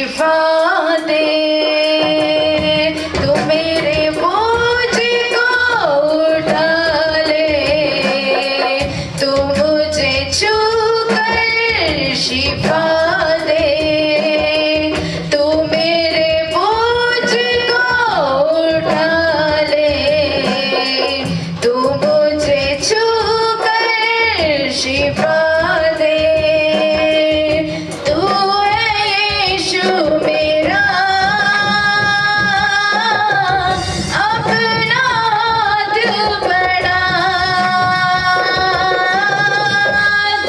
शिफा दे। तू मेरे बोझ को उठा ले, तू मुझे छू कर शिफा दे। तू मेरे बोझ को उठा ले, तू मुझे छू कर शिफा दे। तू है यीशु मेरा अपना हाथ बढ़ा।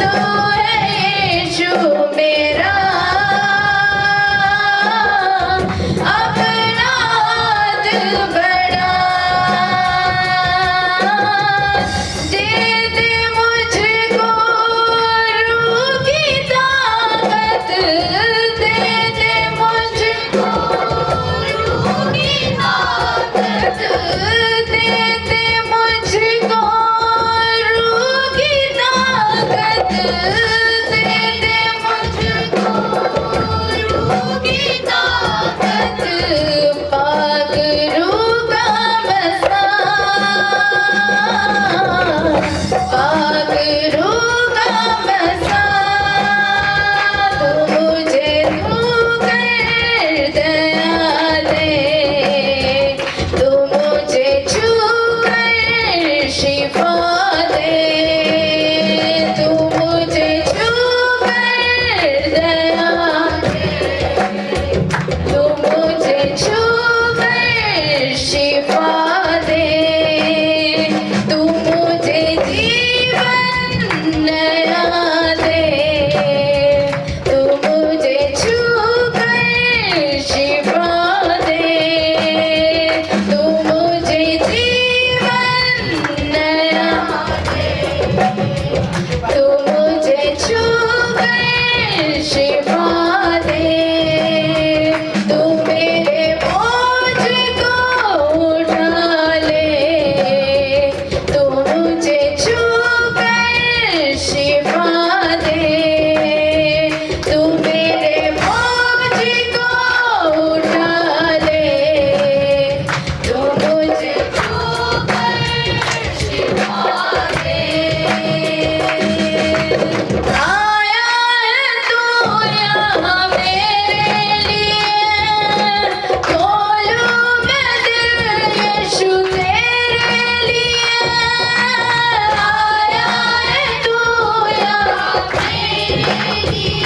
तू है यीशु मेरा अपना हाथ बढ़ा। दे दे मुझको रूह की ताकत, दे दे मुझको रूह की ताकत, दे दे मुझको रूह की ताकत, दे दे मुझको रूह की ताकत। पाक रूह का मसा, पाक रूह का मसा, तू मुझे छू कर दया दे। तू मुझे छू कर शिफा दे। तू मुझे छू कर दया दे। तू मुझे छू कर शिफा दे। तू मुझे जीवन नया दे। तू मुझे छू कर शिफा दे। तू मुझे जीवन नया दे। तू मुझे छू कर शिफा दे। तू मेरे बोझ को उठा ले, तू मुझे छू कर शिफा दे। तू मेरे बोझ को उठा ले, तू मुझे छू कर शिफा दे। आया है तू यहाँ मेरे लिए, खोलूं मैं दिल यीशु तेरे लिए। आया है तू यहाँ मेरे लिए,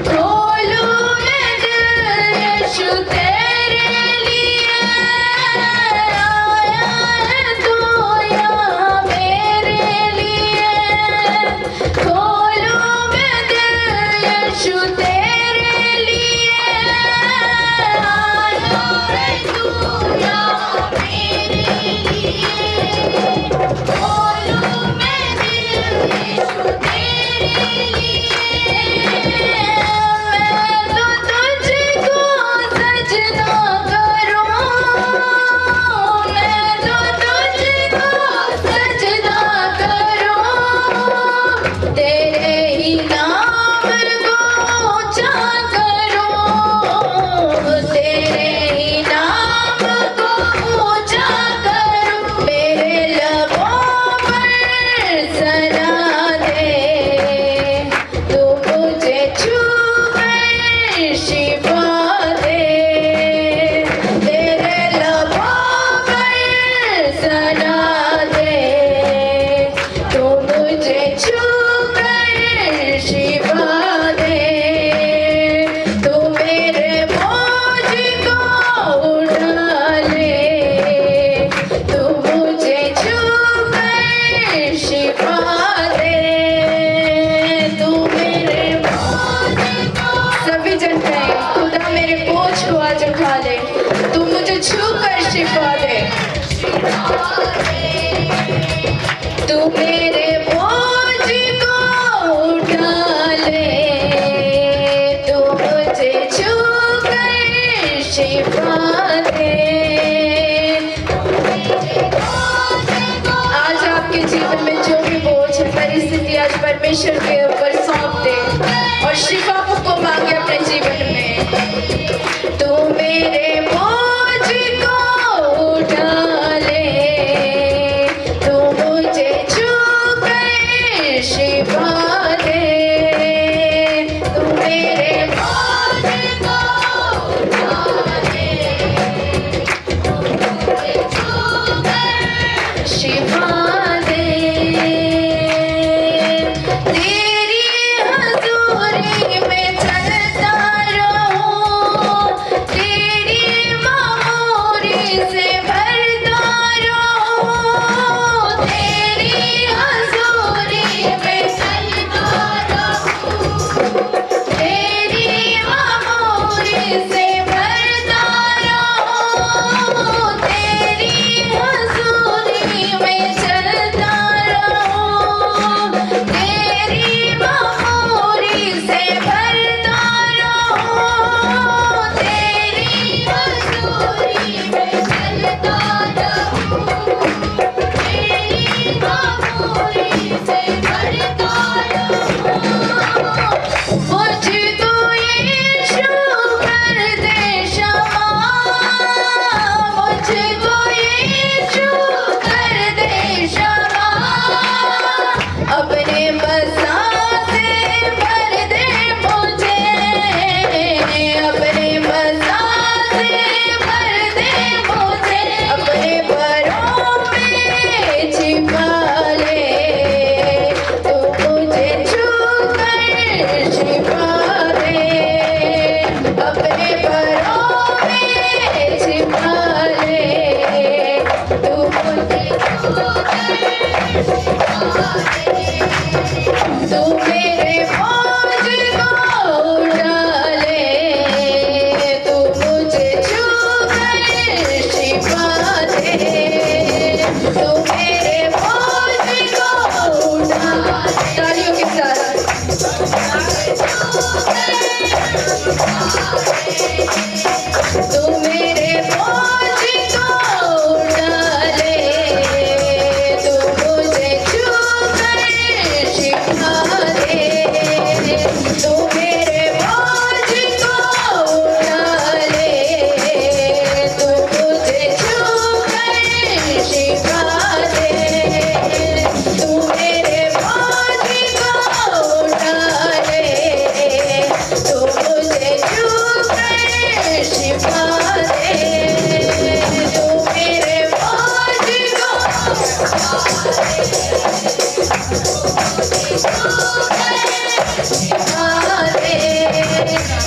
खोलूं मैं दिल यीशु तेरे लिए। आया है तू यहाँ मेरे लिए, खोलूं मैं दिल यीशु तेरे लिए। आया है तू यहाँ मेरे लिए, खोलूं मैं दिल यीशु तेरे लिए। मैं तो तुझको सजदा करूं, मैं तो तुझको सजदा करूं। तेरे ही नाम को ऊंचा करूं, तेरे ही नाम को ऊंचा करूं। मेरे लबों पर सना दे, तू मुझे छू कर शिफा दे। तेरे लबों पर सना दे, तू मुझे छू कर शिफा दे। तू मेरे बोझ को उठा ले, तू मुझे छू कर शिफा दे। तू मेरे बोझ को, सभी जन कहें, खुदा मेरे बोझ को आज उठा ले, तू मुझे छू कर शिफा दे। तू मेरे बोझ को उठा ले, तू मुझे छू कर शिफा दे। आज आपके जीवन में जो भी बोझ है, परिस्थिति आज परमेश्वर के ऊपर सौंप दे और शिफा को मांगे अपने जीवन में।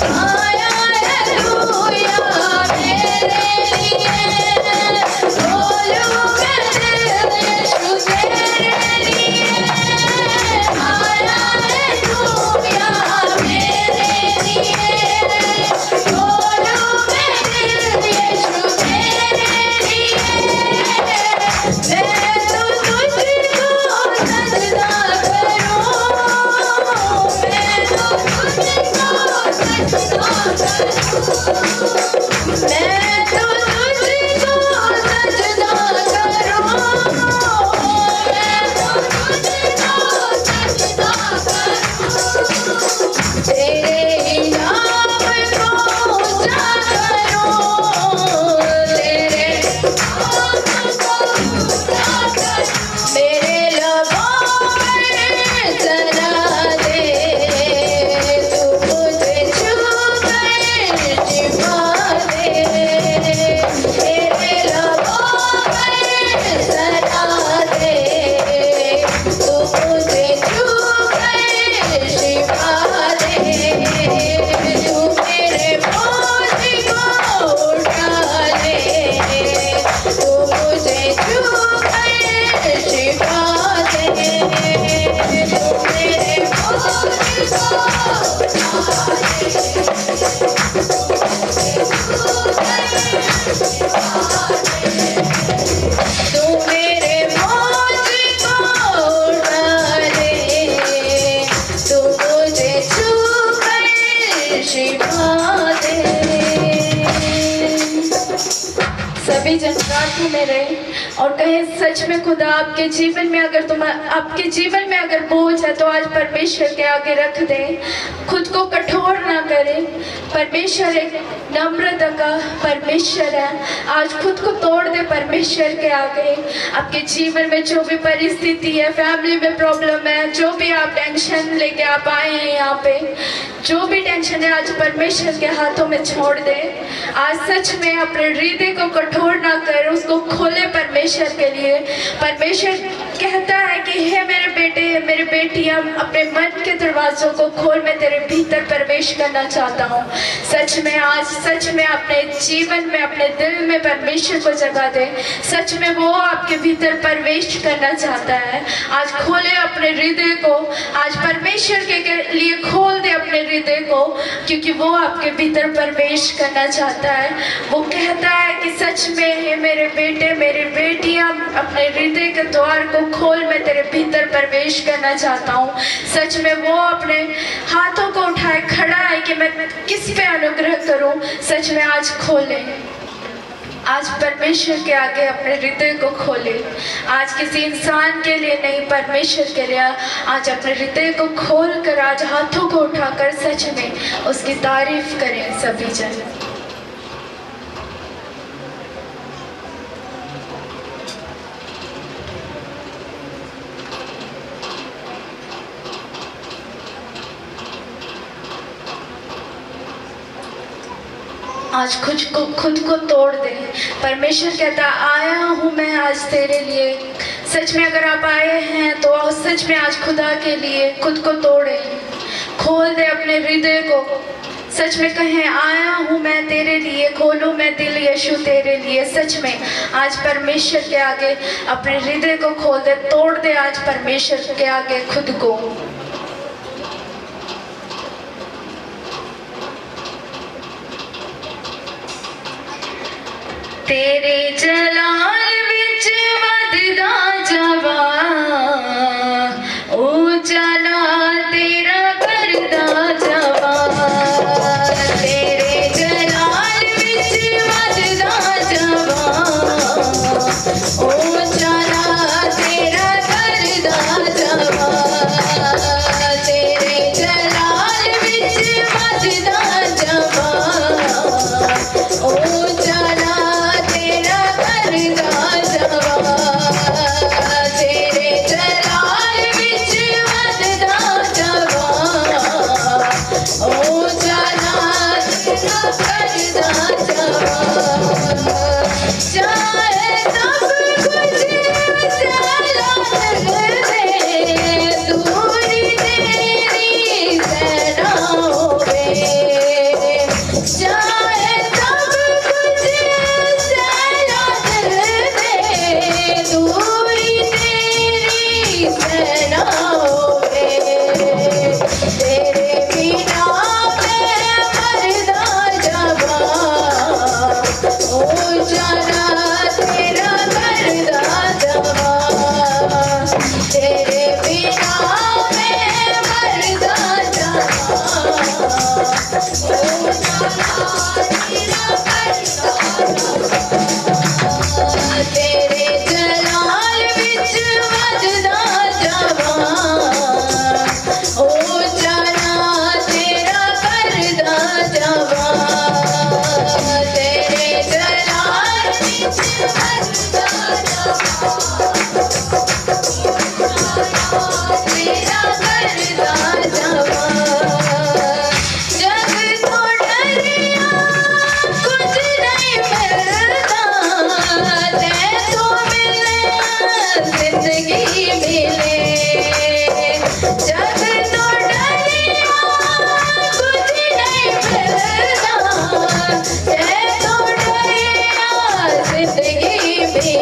आया हालेलुया मेरे लिए, खोलूं मैं दिल यीशु तेरे लिए। आया हालेलुया मेरे लिए, खोलूं मैं दिल यीशु तेरे लिए। मैं तो तुझको सजदा करूं, मैं तो तुझको सजदा करूं, मैं तो तुझको सजदा करूं, मैं तो तुझको सजदा करूं। तेरे नाम को ऊंचा करूं, तेरे नाम को ऊंचा करूं। मेरे लबों में सदा दे, तू मुझे छू कर शिफा दे। मेरे लबों में सदा दे, तू मुझे छू कर शिफा दे। तू मेरे बोझ को उठा ले, तू मुझे छू कर शिफा दे। तू मेरे बोझ को उठा ले, तू मेरे बोझ को उठा ले, तू मुझे छू कर शिफा दे। सभी जन प्रार्थना में रहे और कहें, सच में खुदा आपके जीवन में अगर आपके जीवन में अगर बोझ है तो आज परमेश्वर के आगे रख दें। खुद को कठोर ना करें। परमेश्वर एक नम्रता का परमेश्वर है। आज खुद को तोड़ दे परमेश्वर के आगे। आपके जीवन में जो भी परिस्थिति है, फैमिली में प्रॉब्लम है, जो भी आप टेंशन लेके आप आए हैं यहाँ पे, जो भी टेंशन है आज परमेश्वर के हाथों में छोड़ दे। आज सच में अपने हृदय को कठोर ना कर, उसको खोले परमेश्वर के लिए। परमेश्वर कहता है कि हे मेरे बेटे, मेरी बेटियां, अपने मन के दरवाजों को खोल, मैं तेरे भीतर प्रवेश करना चाहता हूँ। सच में आज सच में अपने जीवन में, अपने दिल में परमेश्वर को जगा दे। सच में वो आपके भीतर प्रवेश करना चाहता है। आज खोले अपने हृदय को, आज परमेश्वर के लिए खोल दे अपने हृदय को, क्योंकि वो आपके भीतर प्रवेश करना चाहता है। वो कहता है कि सच में हे मेरे बेटे, मेरी बेटियां, अपने हृदय के द्वार को खोल, मैं तेरे भीतर प्रवेश करना चाहता हूँ। सच में वो अपने हाथों को उठाए खड़ा है कि मैं किस पे अनुग्रह करूं। सच में आज खोले, आज परमेश्वर के आगे अपने हृदय को खोले। आज किसी इंसान के लिए नहीं, परमेश्वर के लिए आज अपने हृदय को खोल कर, आज हाथों को उठाकर सच में उसकी तारीफ करें सभी जन। आज खुद को तोड़ दे। परमेश्वर कहता आया हूँ मैं आज तेरे लिए। सच में अगर आप आए हैं तो सच में आज खुदा के लिए खुद को तोड़े, खोल दे अपने हृदय को। सच में कहें आया हूँ मैं तेरे लिए, खोलूँ मैं दिल यीशु तेरे लिए। सच में आज परमेश्वर के आगे अपने हृदय को खोल दे, तोड़ दे आज परमेश्वर के आगे खुद को। तेरे जलाल विच वधदा जावा, उजाला तेरा करदा जावा। तेरे जलाल विच वधदा जावा, उजाला तेरा करदा जावा। तेरे जलाल विच वधदा जावा, उजाला तेरा करदा जावा। तेरे जिंदगी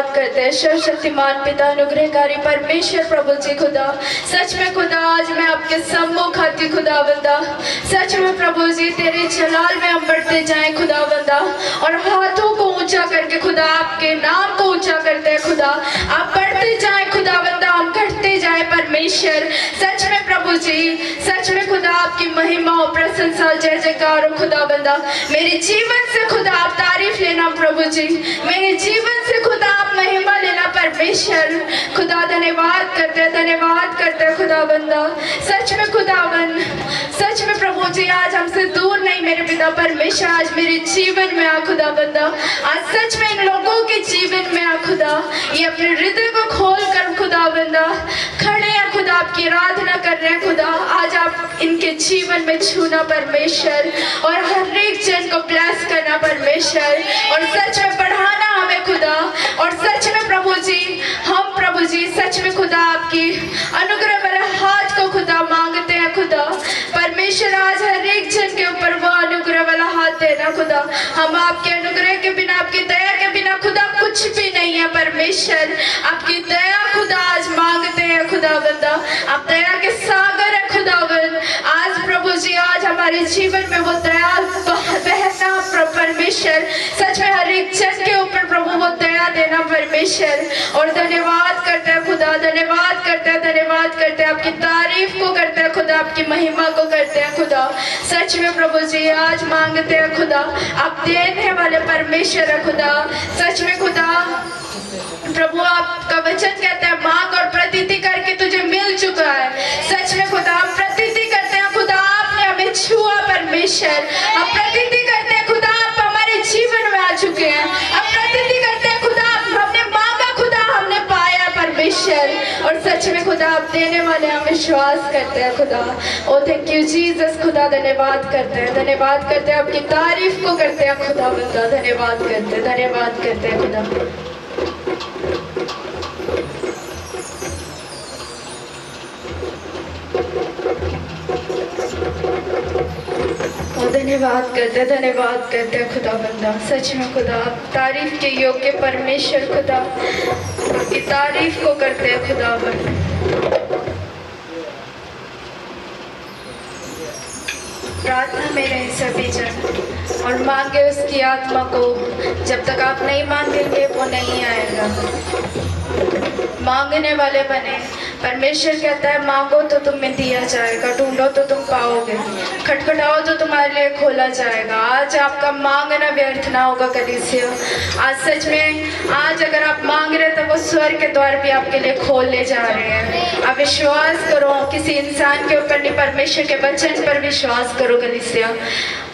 धन्यवाद करते हैं सर्वशक्तिमान पिता अनुग्रहकारी परमेश्वर प्रभु जी खुदा। सच में खुदा आज मैं आपके सम्मुख आती खुदा बंदा, सच में प्रभु जी तेरे जलाल में हम बढ़ते जाएं खुदा बंदा, और हाथों को ऊंचा करके खुदा आपके नाम को ऊंचा करते हैं खुदा। आप बढ़ते जाएं खुदा बंदा, हम घटते जाएं परमेश्वर। सच में प्रभु जी, सच में खुदा आपकी महिमा और प्रशंसा जय जयकार हो खुदा बंदा। मेरे जीवन से खुदा आप तारीफ लेना प्रभु जी, मेरे जीवन से खुदा आप महिमा लेना परमेश्वर। खुदा धन्यवाद करते हैं खुदा बंदा। सच में खुदावन, सच में प्रभु जी आज हमसे दूर नहीं मेरे पिता परमेश्वर, आज मेरे जीवन में आ खुदा बंदा। आज सच में इन लोगों के जीवन में आ खुदा, ये अपने हृदय को खोल कर खुदा बंदा खड़े हैं खुदा, आपकी आराधना कर रहे हैं खुदा। आज आप इनके जीवन में छूना परमेश्वर, और हर एक जन को ब्लेस करना परमेश्वर, और सच में बढ़ाना हमें खुदा। और सच में प्रभु जी, हम प्रभु जी सच में खुदा आपकी अनुग्रह वाला हाथ को खुदा मांगते हैं खुदा परमेश्वर। आज हर एक जन के ऊपर वो अनुग्रह वाला हाथ देना खुदा। हम आपके अनुग्रह के बिना, आपकी दया के बिना खुदा कुछ भी नहीं है परमेश्वर। आपकी दया खुदा आज मांगते हैं खुदा बंदा, आप दया के सागर है खुदावन। आज प्रभु जी आज हमारे जीवन में वो दया बहना परमेश्वर, सच में हर एक जन के ऊपर प्रभु वो दया देना परमेश्वर। और धन्यवाद करते हैं खुदा, धन्यवाद करते हैं, आपकी तारीफ को करते हैं खुदा, आपकी महिमा को करते हैं खुदा। सच में प्रभु जी आज मांगते हैं खुदा, आप देने वाले परमेश्वर है खुदा। सच में खुदा प्रभु आपका वचन कहता है मांग और प्रतीति करके तुझे मिल चुका है। सच में खुदा हम प्रतीति करते हैं खुदा, आपने हमें छुआ परमेश्वर। हम प्रतीति करते हैं खुदा, आप हमारे जीवन में आ चुके हैं। हम प्रतीति करते हैं खुदा, हमने मांगा खुदा, हमने पाया परमेश्वर। और सच में खुदा आप देने वाले, हम विश्वास करते हैं खुदा। ओ थैंक यू जीसस खुदा, धन्यवाद करते हैं, आपकी तारीफ को करते हैं खुदा बंदा। धन्यवाद करते हैं खुदा। धन्यवाद करते हैं खुदा बंदा। सच में खुदा आप तारीफ के योग्य परमेश्वर खुदा, आपकी तारीफ को करते हैं खुदा बंदा। प्रार्थना में रहे सभी जन और मांगे उसकी आत्मा को। जब तक आप नहीं मांगेंगे वो नहीं आएगा। मांगने वाले बने। परमेश्वर कहता है मांगो तो तुम्हें दिया जाएगा, ढूंढो तो तुम पाओगे, खटखटाओ तो तुम्हारे लिए खोला जाएगा। आज आपका मांगना व्यर्थ ना होगा कलीसिया। आज सच में आज अगर आप मांग रहे तो वो स्वर्ग के द्वार भी आपके लिए खोले जा रहे हैं। आप विश्वास करो, किसी इंसान के ऊपर नहीं, परमेश्वर के वचन पर विश्वास करो कलीसिया,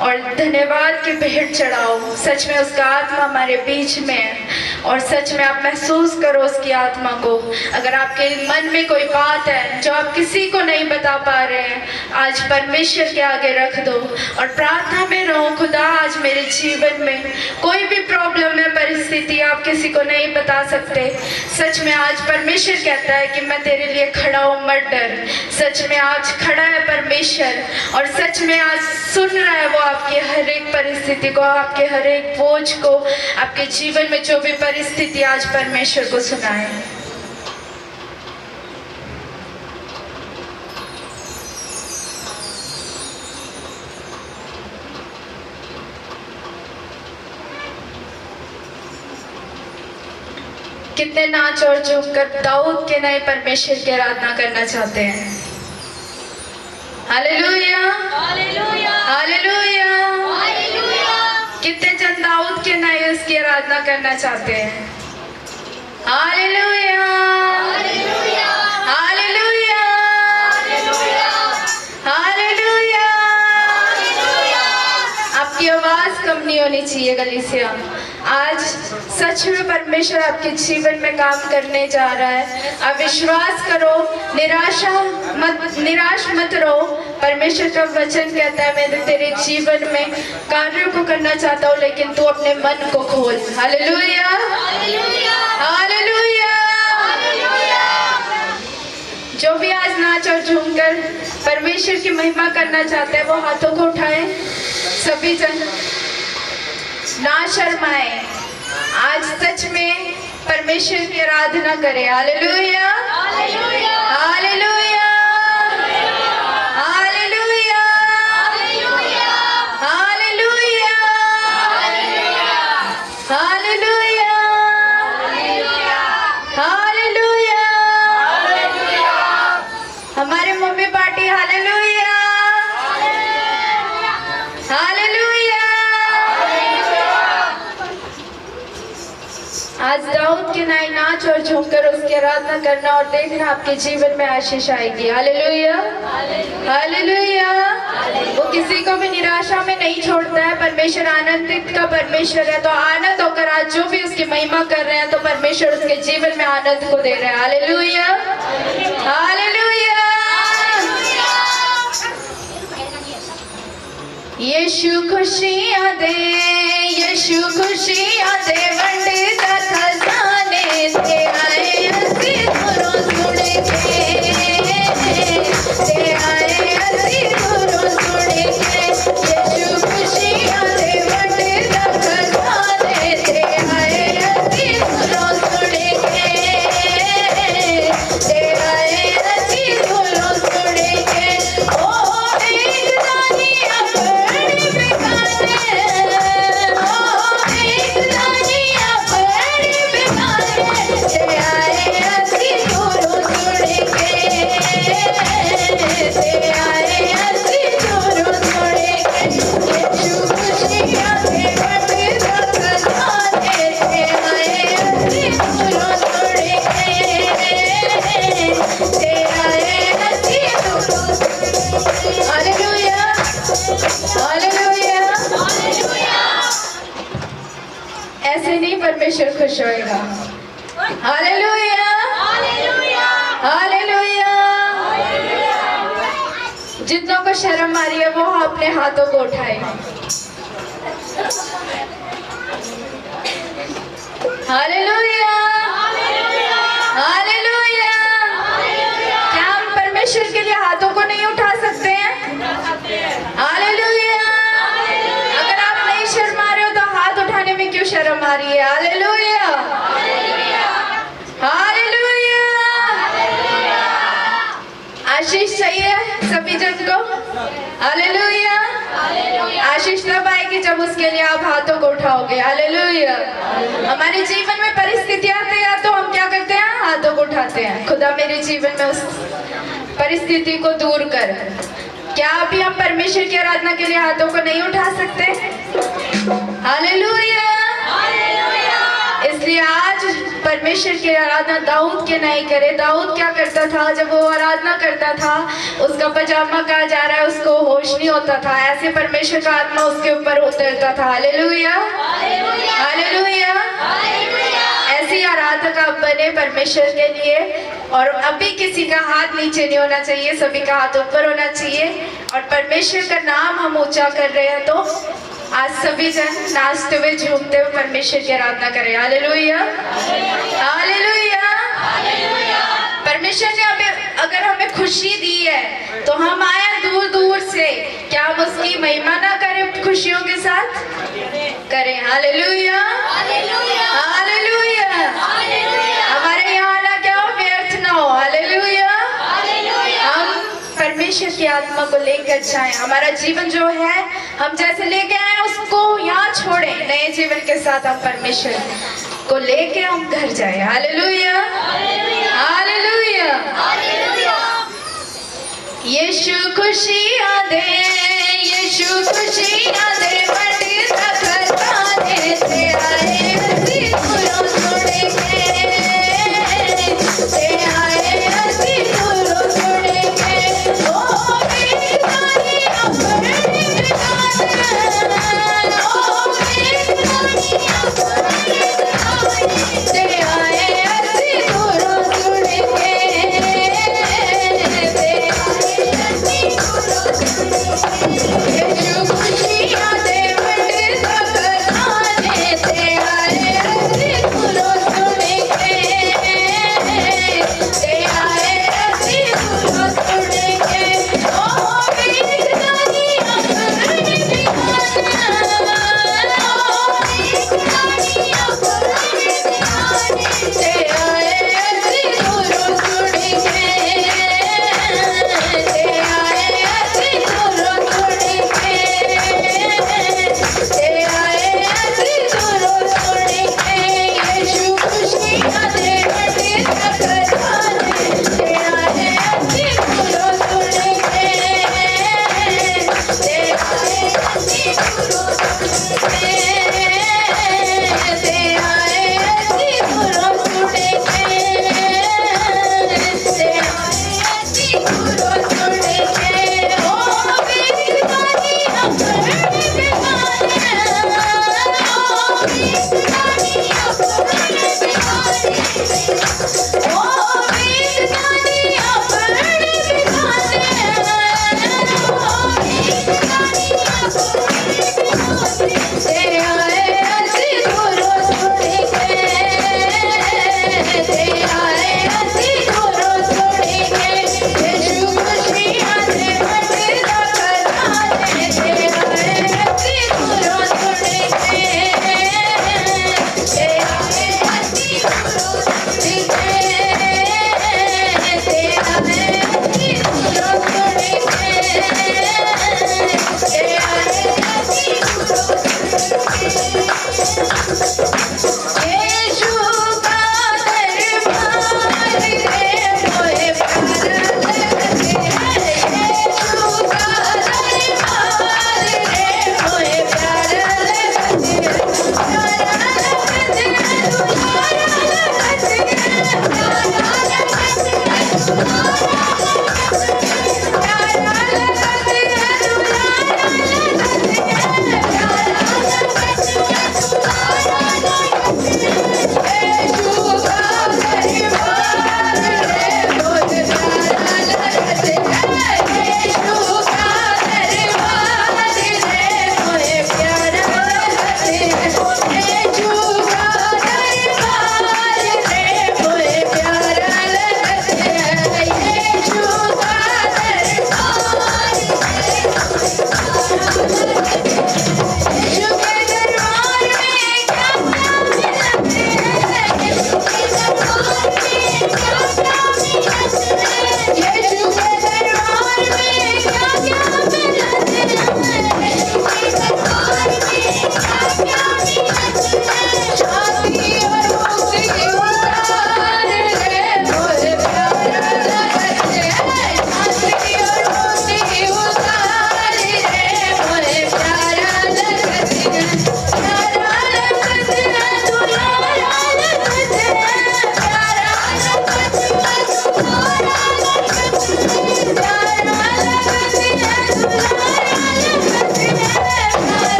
और धन्यवाद की भेंट चढ़ाओ। सच में उसका आत्मा हमारे बीच में है, और सच में आप महसूस करो उसकी आत्मा को। अगर आपके मन में कोई बात है जो आप किसी को नहीं बता पा रहे हैं, आज परमेश्वर के आगे रख दो और प्रार्थना में रहो। खुदा आज मेरे जीवन में कोई भी प्रॉब्लम है, परिस्थिति आप किसी को नहीं बता सकते। सच में आज परमेश्वर कहता है कि मैं तेरे लिए खड़ा हूँ, मत डर। सच में आज खड़ा है परमेश्वर, और सच में आज सुन रहा है वो आपकी हर एक परिस्थिति को, आपके हर एक बोझ को, आपके जीवन में जो भी परिस्थिति आज परमेश्वर को सुनाए। कितने नाच और झूमकर दाऊद के नए परमेश्वर की आराधना करना चाहते हैं। Hallelujah, hallelujah, hallelujah, hallelujah. कितने जन दाऊद के नए उसकी आराधना करना चाहते हैं। Hallelujah, hallelujah, hallelujah, hallelujah, hallelujah. आपकी आवाज कम नहीं होनी चाहिए कलीसिया। आज सच में परमेश्वर आपके जीवन में काम करने जा रहा है। आप विश्वास करो, निराश मत रहो। परमेश्वर का वचन कहता है मैं तेरे जीवन में कार्यों को करना चाहता हूँ, लेकिन तू अपने मन को खोल। Hallelujah, hallelujah, hallelujah. जो भी आज नाच और झूमकर परमेश्वर की महिमा करना चाहते हैं वो हाथों को उठाएं। सभी जन ना शर्माए। आज सच में परमेश्वर की आराधना करें। Hallelujah, hallelujah, hallelujah, hallelujah, hallelujah, hallelujah. हमारे मम्मी पार्टी हालेलुया, हालेलुया। आज दाऊद के नाई नाच और झूमकर उसकी आराधना करना और देखना आपके जीवन में आशीष आएगी। Hallelujah, hallelujah. वो किसी को भी निराशा में नहीं छोड़ता है। परमेश्वर आनंदित का परमेश्वर है, तो आनंद होकर आज जो भी उसकी महिमा कर रहे हैं तो परमेश्वर उसके जीवन में आनंद को दे रहे हैं। Hallelujah, hallelujah. यीशु खुशियाँ दे, यीशु खुशियाँ दे, वंडता खजाने दे आए असी गुरु सुन के, दे आए असी गुरु सुन के। यीशु खुशियाँ दे, वंडता खजाने दे आए असी गुरु सुन के, दे आए असी गुरु सुन के। ओ एक दानी ऐसे नहीं परमेश्वर खुश होएगा। Hallelujah, hallelujah, hallelujah. जितनों को शर्म आ रही है वो अपने हाथों को उठाए। Hallelujah, hallelujah. क्या हम परमेश्वर के लिए हाथों को नहीं उठा सकते हैं? हालेलुया। अगर आप नहीं शर्मा रहे हो तो हाथ उठाने में क्यों शर्म आ रही है? Hallelujah, hallelujah. आशीष चाहिए सभी जन को। हालेलुया। आशीष तब आएगी जब उसके लिए आप हाथों को उठाओगे। हालेलुया। हमारे जीवन में परिस्थितियां आती है तो हम क्या करते हैं? हाथों को उठाते हैं। खुदा मेरे जीवन में उस परिस्थिति को दूर कर। क्या अभी हम परमेश्वर की आराधना के लिए हाथों को नहीं उठा सकते? हालेलुया। इसलिए आज परमेश्वर की आराधना दाऊद के नहीं करे। दाऊद क्या करता था? जब वो आराधना करता था उसका पजामा कहा जा रहा है उसको होश नहीं होता था। ऐसे परमेश्वर का आत्मा उसके ऊपर उतरता था। Hallelujah, hallelujah. ऐसी आराधना बने परमेश्वर के लिए। और अभी किसी का हाथ नीचे नहीं होना चाहिए, सभी का हाथ ऊपर होना चाहिए। और परमेश्वर का नाम हम ऊंचा कर रहे हैं तो आज सभी जन नाचते हुए झूमते हुए परमेश्वर की आराधना करें। Hallelujah, hallelujah. परमेश्वर ने अगर हमें खुशी दी है तो हम आए दूर दूर से, क्या हम उसकी महिमा ना करें? खुशियों के साथ करें। Hallelujah, hallelujah. हमारे यहाँ आना क्या हो? व्यर्थ ना हो। हालेलुया। हम परमेश्वर की आत्मा को लेकर जाएं। हमारा जीवन जो है हम जैसे लेके आए उसको यहाँ छोड़े। नए जीवन के साथ हम परमेश्वर को लेके हम घर जाए। Hallelujah, hallelujah. यीशु खुशियाँ दे, यीशु खुशियाँ दे, वंडता खजाने दे आए असी गुरु सुन के, दे आए असी गुरु सुन के। ओ मेरी दानी अपने बिगाड़े, ओ मेरी दानी अपने बिगाड़े, दे आए असी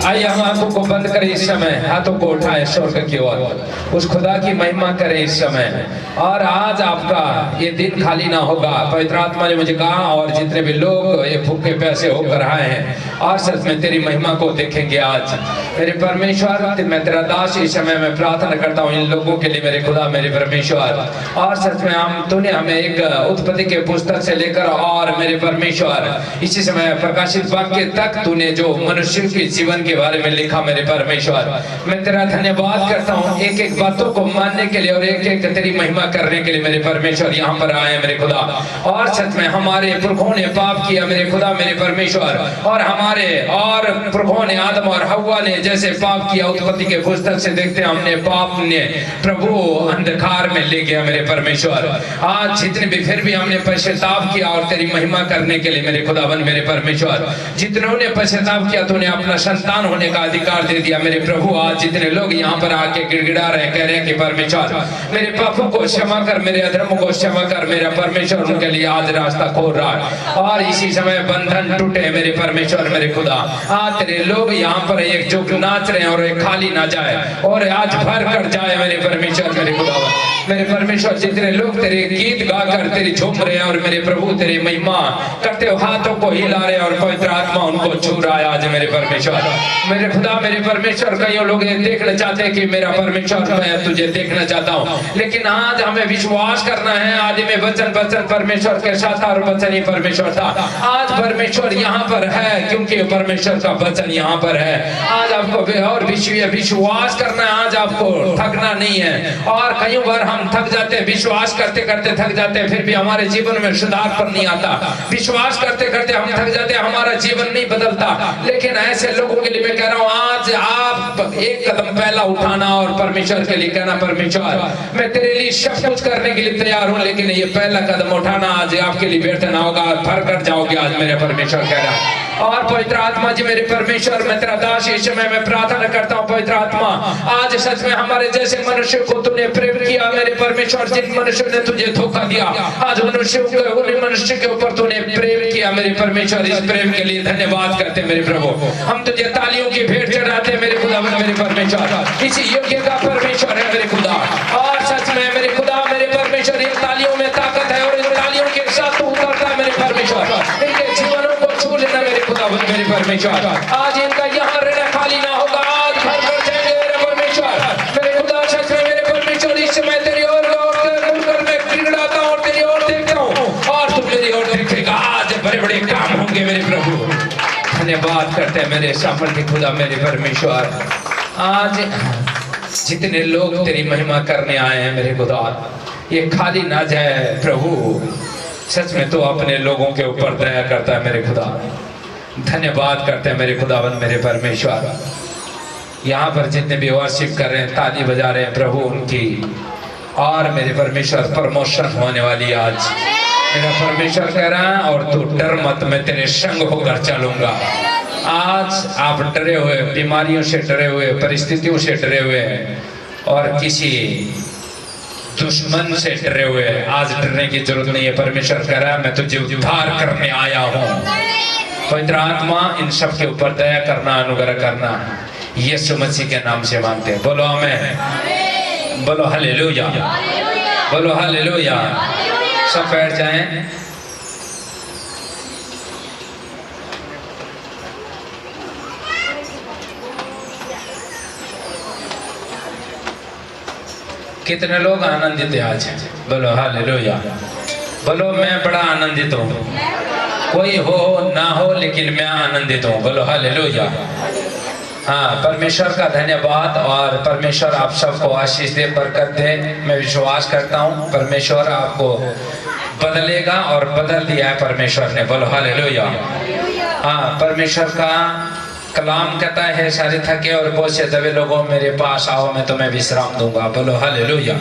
आइए हम आंखों को बंद करें इस समय, हाथों को उठाए स्वर्ग की ओर, उस खुदा की महिमा करें इस समय। और आज आपका ये दिन खाली ना होगा। पवित्र आत्मा ने मुझे कहा, और जितने भी लोग ये भूखे प्यासे होकर आए हैं और सच में तेरी महिमा को देखेंगे आज मेरे परमेश्वर। मैं तेरा दास इस समय में प्रार्थना करता हूँ इन लोगों के लिए मेरे खुदा मेरे परमेश्वर। और सच में तूने हमें एक उत्पत्ति के पुस्तक से लेकर और मेरे परमेश्वर इसी समय प्रकाशित वाक्य तक तूने जो मनुष्य के जीवन के बारे में लिखा मेरे परमेश्वर, मैं तेरा धन्यवाद करता हूँ एक एक बातों को मानने के लिए और एक एक तेरी महिमा करने के लिए मेरे परमेश्वर यहाँ पर आए मेरे खुदा। और सच में हमारे पुरखों ने पाप किया मेरे खुदा मेरे परमेश्वर, और हमारे और पुरखों ने आदम और हव्वा ने जैसे पाप किया उत्पत्ति के पुस्तक से देखते हैं हमने पाप ने प्रभु अंधकार में ले गया मेरे परमेश्वर। आज जितने भी फिर भी हमने पश्चाताप किया और तेरी महिमा करने के लिए मेरे खुदावन मेरे परमेश्वर, जितनों ने पश्चाताप किया तूने अपना संतान होने का अधिकार दे दिया मेरे प्रभु। आज जितने लोग यहाँ पर आके गिड़गिड़ा रहे कह रहे हैं कि परमेश्वर मेरे पापों को क्षमा कर, मेरे अधर्म को क्षमा कर, मेरा परमेश्वर उनके लिए आज रास्ता खोल रहा है। और इसी समय बंधन टूटे मेरे परमेश्वर मेरे खुदा। आज तेरे लोग यहाँ पर एक जो नाच रहे हैं और एक खाली ना जाए और आज भर कर जाए मेरे परमेश्वर मेरे खुदा मेरे परमेश्वर। जितने लोग तेरे गीत गाकर तेरी झूम रहे हैं और मेरे प्रभु तेरी महिमा करते हो, हाथों को हिला रहे हैं और पवित्र आत्मा उनको छू रहा है आज मेरे परमेश्वर मेरे खुदा मेरे परमेश्वर। कई लोग देखना चाहते हैं कि मेरा परमेश्वर मैं तुझे देखना चाहता हूँ, लेकिन आज हमें विश्वास करना है। आदि में वचन वचन परमेश्वर के साथ और वचन ही परमेश्वर था। आज परमेश्वर यहाँ पर है क्योंकि परमेश्वर का वचन यहाँ पर है। आज आपको और विश्वास करना है, आज आपको थकना नहीं है। और कई बार हम थक जाते हैं, विश्वास करते करते थक जाते हैं, फिर भी हमारे जीवन में सुधार पर नहीं आता। विश्वास करते करते हम थक जाते हैं, हमारा जीवन नहीं बदलता। लेकिन ऐसे लोगों के लिए मैं कह रहा हूँ आज आप एक कदम पहला उठाना और परमेश्वर के लिए कहना परमेश्वर मैं तेरे लिए सब कुछ करने के लिए तैयार हूँ, लेकिन ये पहला कदम उठाना आज आपके लिए व्यर्थ ना होगा, भर कर जाओगे आज मेरे परमेश्वर कह रहा। और पवित्र आत्मा जी मेरे परमेश्वर मैं तेरा दास इस समय मैं प्रार्थना करता हूँ पवित्र आत्मा आज सच में हमारे जैसे मनुष्य को तूने प्रेम किया मेरे परमेश्वर। जिन मनुष्य ने तुझे धोखा दिया आज मनुष्य के ऊपर तूने प्रेम किया मेरे परमेश्वर। इस प्रेम के लिए धन्यवाद करते मेरे प्रभु। हम तुझे तालियों की भेंट चढ़ाते मेरे खुदा मेरे परमेश्वर। इसी योग्य का परमेश्वर है मेरे खुदा। और सच में मेरे खुदा मेरे परमेश्वर इन तालियों में ताकत है और इन तालियों के साथ तू उतरता है मेरे परमेश्वर। इनके जीवनों को छू लेना मेरे खुदा मेरे परमेश्वर। आज इनका यहाँ रहना खाली ना होगा, आज भर कर जाएंगे मेरे परमेश्वर मेरे खुदा। सच में मेरे परमेश्वर इस समय तेरी ओर मैं गिड़गिड़ाता हूँ और तेरी ओर देखता हूँ और तू मेरी ओर देखेगा। आज बड़े बड़े काम होंगे मेरे प्रभु। धन्यवाद करते हैं मेरे सामर्थ्य खुदा मेरे परमेश्वर। आज जितने लोग तेरी महिमा करने आए हैं मेरे खुदा ये खाली ना जाए प्रभु। सच में तो अपने लोगों के ऊपर दया करता है मेरे खुदा। धन्यवाद करते हैं मेरे खुदावन मेरे परमेश्वर। यहाँ पर जितने भी वर्शिप कर रहे हैं ताली बजा रहे हैं प्रभु उनकी और मेरे परमेश्वर प्रमोशन होने वाली आज मेरा परमेश्वर कह रहा है। और तू डर मत, मैं तेरे संग होकर चलूंगा। आज आप डरे हुए, बीमारियों से डरे हुए, परिस्थितियों से डरे हुए और किसी दुश्मन से डरे हुए, आज डरने की जरूरत नहीं है। परमेश्वर कह रहा है मैं तुझे उद्धार करने आया हूँ। पवित्र आत्मा इन सब के ऊपर दया करना अनुग्रह करना यीशु मसीह के नाम से मांगते हैं। बोलो आमीन, बोलो हालेलुया, बोलो हालेलुया। सब बैठ जाएं। कितने लोग आनंदित हैं आज? बोलो हालेलुया, बोलो मैं बड़ा आनंदित हूँ। कोई हो ना हो लेकिन मैं आनंदित हूँ। बोलो हालेलुया। हाँ, परमेश्वर का धन्यवाद और परमेश्वर आप सबको आशीष दे, बरकत दे। मैं विश्वास करता हूँ परमेश्वर आपको बदलेगा और बदल दिया है परमेश्वर ने। बोलो हालेलुया। हाँ, परमेश्वर का कलाम कहता है सारे थके और बोझ से दबे लोगों मेरे पास आओ मैं तुम्हें विश्राम दूंगा। बोलो हालेलुया।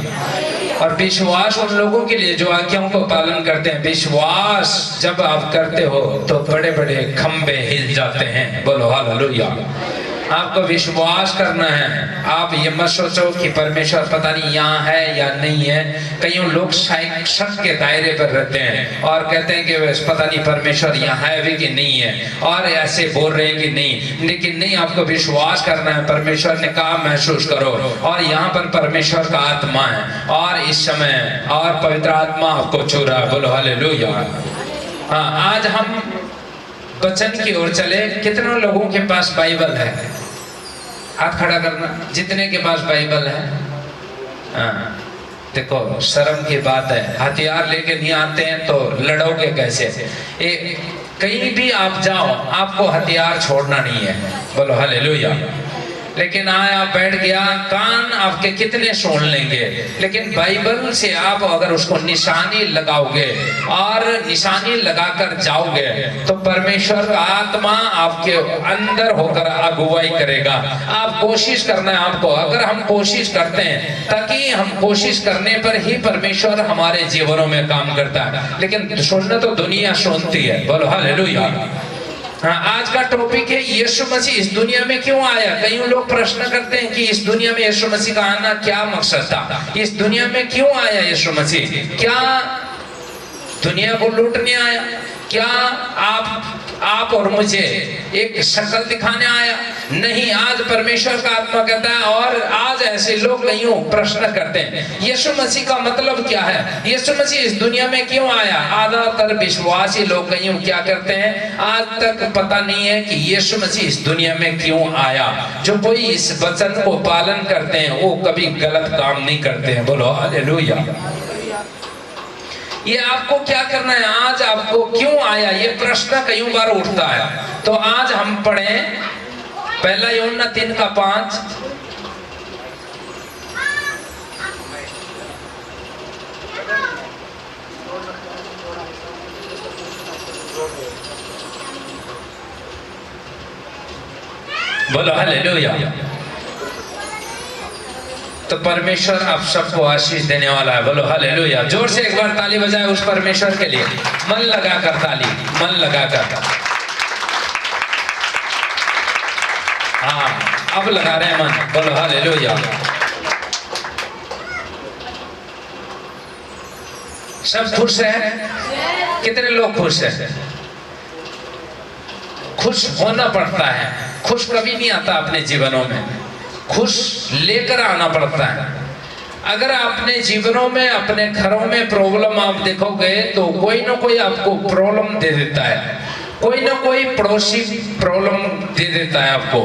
और विश्वास उन लोगों के लिए जो आज्ञाओं को पालन करते हैं। विश्वास जब आप करते हो तो बड़े बड़े खंबे हिल जाते हैं। बोलो हालेलुया। आपको विश्वास करना है। आप ये मत सोचो कि परमेश्वर पता नहीं यहाँ है या नहीं है। कई लोग शक के दायरे पर रहते हैं और कहते हैं कि पता नहीं परमेश्वर यहाँ है भी कि नहीं है, और ऐसे बोल रहे हैं कि नहीं। लेकिन नहीं, आपको विश्वास करना है। परमेश्वर ने कहा महसूस करो, और यहाँ पर परमेश्वर का आत्मा है और इस समय और पवित्र आत्मा आपको छू रहा है। बोलो हालेलुया। हाँ, आज हम वचन की ओर चले। कितने लोगों के पास बाइबल है? हाथ खड़ा करना जितने के पास बाइबल है। हाँ, देखो शर्म की बात है, हथियार लेके नहीं आते हैं तो लड़ोगे कैसे? कहीं भी आप जाओ, आपको हथियार छोड़ना नहीं है। बोलो हालेलुया। लेकिन आया बैठ गया, कान आपके कितने सुन लेंगे, लेकिन बाइबल से आप अगर उसको निशानी लगाओगे और निशानी लगाकर जाओगे तो परमेश्वर का आत्मा आपके अंदर होकर अगुवाई करेगा। आप कोशिश करना है आपको। अगर हम कोशिश करते हैं, ताकि हम कोशिश करने पर ही परमेश्वर हमारे जीवनों में काम करता है। लेकिन सुनना तो दुनिया सुनती है। बोलो हालेलुया। हाँ, आज का टॉपिक है यीशु मसीह इस दुनिया में क्यों आया। कई लोग प्रश्न करते हैं कि इस दुनिया में यीशु मसीह का आना क्या मकसद था, इस दुनिया में क्यों आया यीशु मसीह? क्या दुनिया को लूटने आया? क्या आप और मुझे एक शक्ल दिखाने आया? नहीं, आज परमेश्वर का आत्मा कहता है। और आज ऐसे लोग कई प्रश्न करते हैं यीशु मसीह का मतलब क्या है, यीशु मसीह इस दुनिया में क्यों आया। ज्यादातर विश्वासी लोग कई क्या करते हैं, आज तक पता नहीं है कि यीशु मसीह इस दुनिया में क्यों आया। जो कोई इस वचन को पालन करते हैं वो कभी गलत काम नहीं करते हैं। बोलो हालेलुया। ये आपको क्या करना है, आज आपको क्यों आया, ये प्रश्न कई बार उठता है। तो आज हम पढ़ें पहला यूहन्ना 3:5। बोलो हालेलुया। तो परमेश्वर आप सबको आशीष देने वाला है। बोलो हालेलुया। जोर से एक बार ताली बजाए उस परमेश्वर के लिए, मन लगाकर ताली, मन लगाकर। हाँ, अब लगा रहे हैं मन। बोलो हालेलुया। सब खुश हैं? कितने लोग खुश हैं? खुश होना पड़ता है। खुश कभी नहीं आता अपने जीवनों में, खुश लेकर आना पड़ता है। अगर अपने जीवनों में, अपने घरों में प्रॉब्लम आप देखोगे तो कोई ना कोई आपको प्रॉब्लम दे देता है, कोई ना कोई पड़ोसी प्रॉब्लम दे देता है आपको,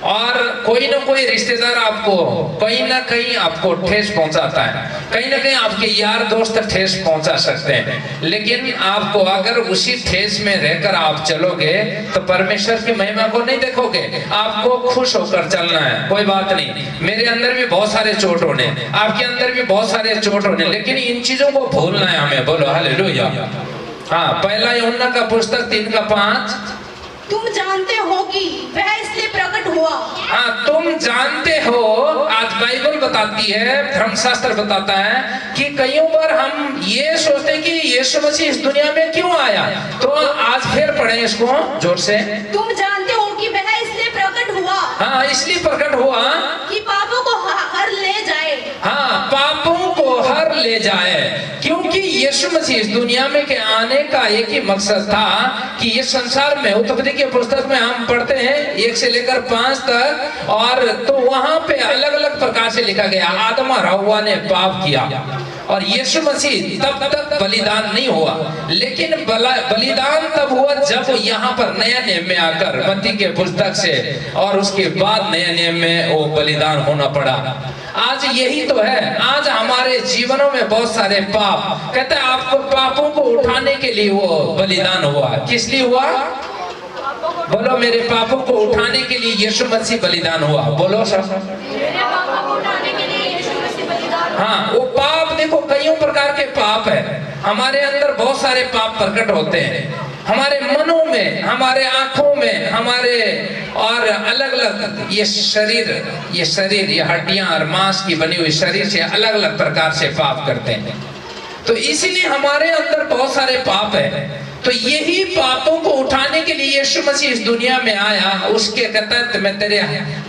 और कोई ना कोई रिश्तेदार आपको कहीं ना कहीं आपको ठेस पहुंचाता है। कहीं ना कहीं आपके यार दोस्त ठेस पहुंचा सकते हैं। लेकिन आपको अगर उसी ठेस में रहकर आप चलोगे तो परमेश्वर की महिमा को नहीं देखोगे। आपको खुश होकर चलना है। कोई बात नहीं, मेरे अंदर भी बहुत सारे चोट होने, आपके अंदर भी बहुत सारे चोट होने, लेकिन इन चीजों को भूलना है हमें। बोलो हालेलुया। हाँ, पहला यूहन्ना का पुस्तक 3:5। तुम जानते हो कि वह इसलिए प्रकट हुआ। हाँ, तुम जानते हो। आज बाइबल बताती है, धर्मशास्त्र बताता है कि कई बार हम ये सोचते हैं कि यीशु मसीह इस दुनिया में क्यों आया। तो आज फिर पढ़े इसको जोर से। तुम जानते हो कि वह इसलिए प्रकट हुआ। हाँ, इसलिए प्रकट हुआ कि पापों को हर ले जाए। हाँ, पापों को हर ले जाए। क्योंकि यीशु मसीह इस दुनिया में के आने का एक ही मकसद था कि ये संसार में, उत्पत्ति के पुस्तक में हम पढ़ते हैं 1 से लेकर 5 तक, और तो वहां पे अलग अलग प्रकार से लिखा गया आदम और हव्वा ने पाप किया और यीशु मसीह तब तक बलिदान नहीं हुआ। लेकिन बलिदान तब हुआ जब यहाँ पर नया नियम में आकर मत्ती के पुस्तक से, और उसके बाद नया नियम में वो बलिदान होना पड़ा। आज यही तो है। आज हमारे जीवनों में बहुत सारे पाप, कहते हैं आपको पापों को उठाने के लिए वो बलिदान हुआ। किस लिए हुआ? बोलो, मेरे पापों को उठाने के लिए यीशु मसीह बलिदान हुआ। बोलो सब। हाँ, वो पाप देखो कई प्रकार के पाप है। हमारे अंदर बहुत सारे पाप प्रकट होते हैं, हमारे मनों में, हमारे आंखों में, हमारे और अलग अलग ये शरीर, ये हड्डियां और मांस की बनी हुई शरीर से अलग अलग प्रकार से पाप करते हैं। तो इसीलिए हमारे अंदर बहुत सारे पाप है। तो यही पापों को उठाने के लिए यीशु मसीह इस दुनिया में आया, उसके तहत मैं तेरे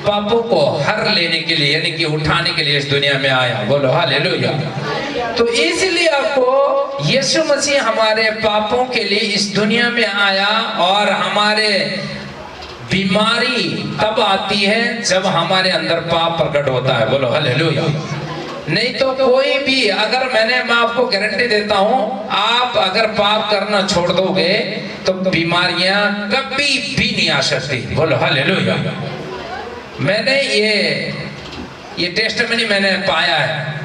पापों को हर लेने के लिए यानी कि उठाने के लिए इस दुनिया में आया। बोलो हालेलुया। तो इसलिए आपको यीशु मसीह हमारे पापों के लिए इस दुनिया में आया, और हमारे बीमारी तब आती है जब हमारे अंदर पाप प्रकट होता है। बोलो हालेलुया। नहीं तो कोई भी, अगर मैं आपको गारंटी देता हूं, आप अगर पाप करना छोड़ दोगे तो बीमारियां कभी भी नहीं आ सकती। बोलो हालेलुया। मैंने ये टेस्टमनी मैंने पाया है।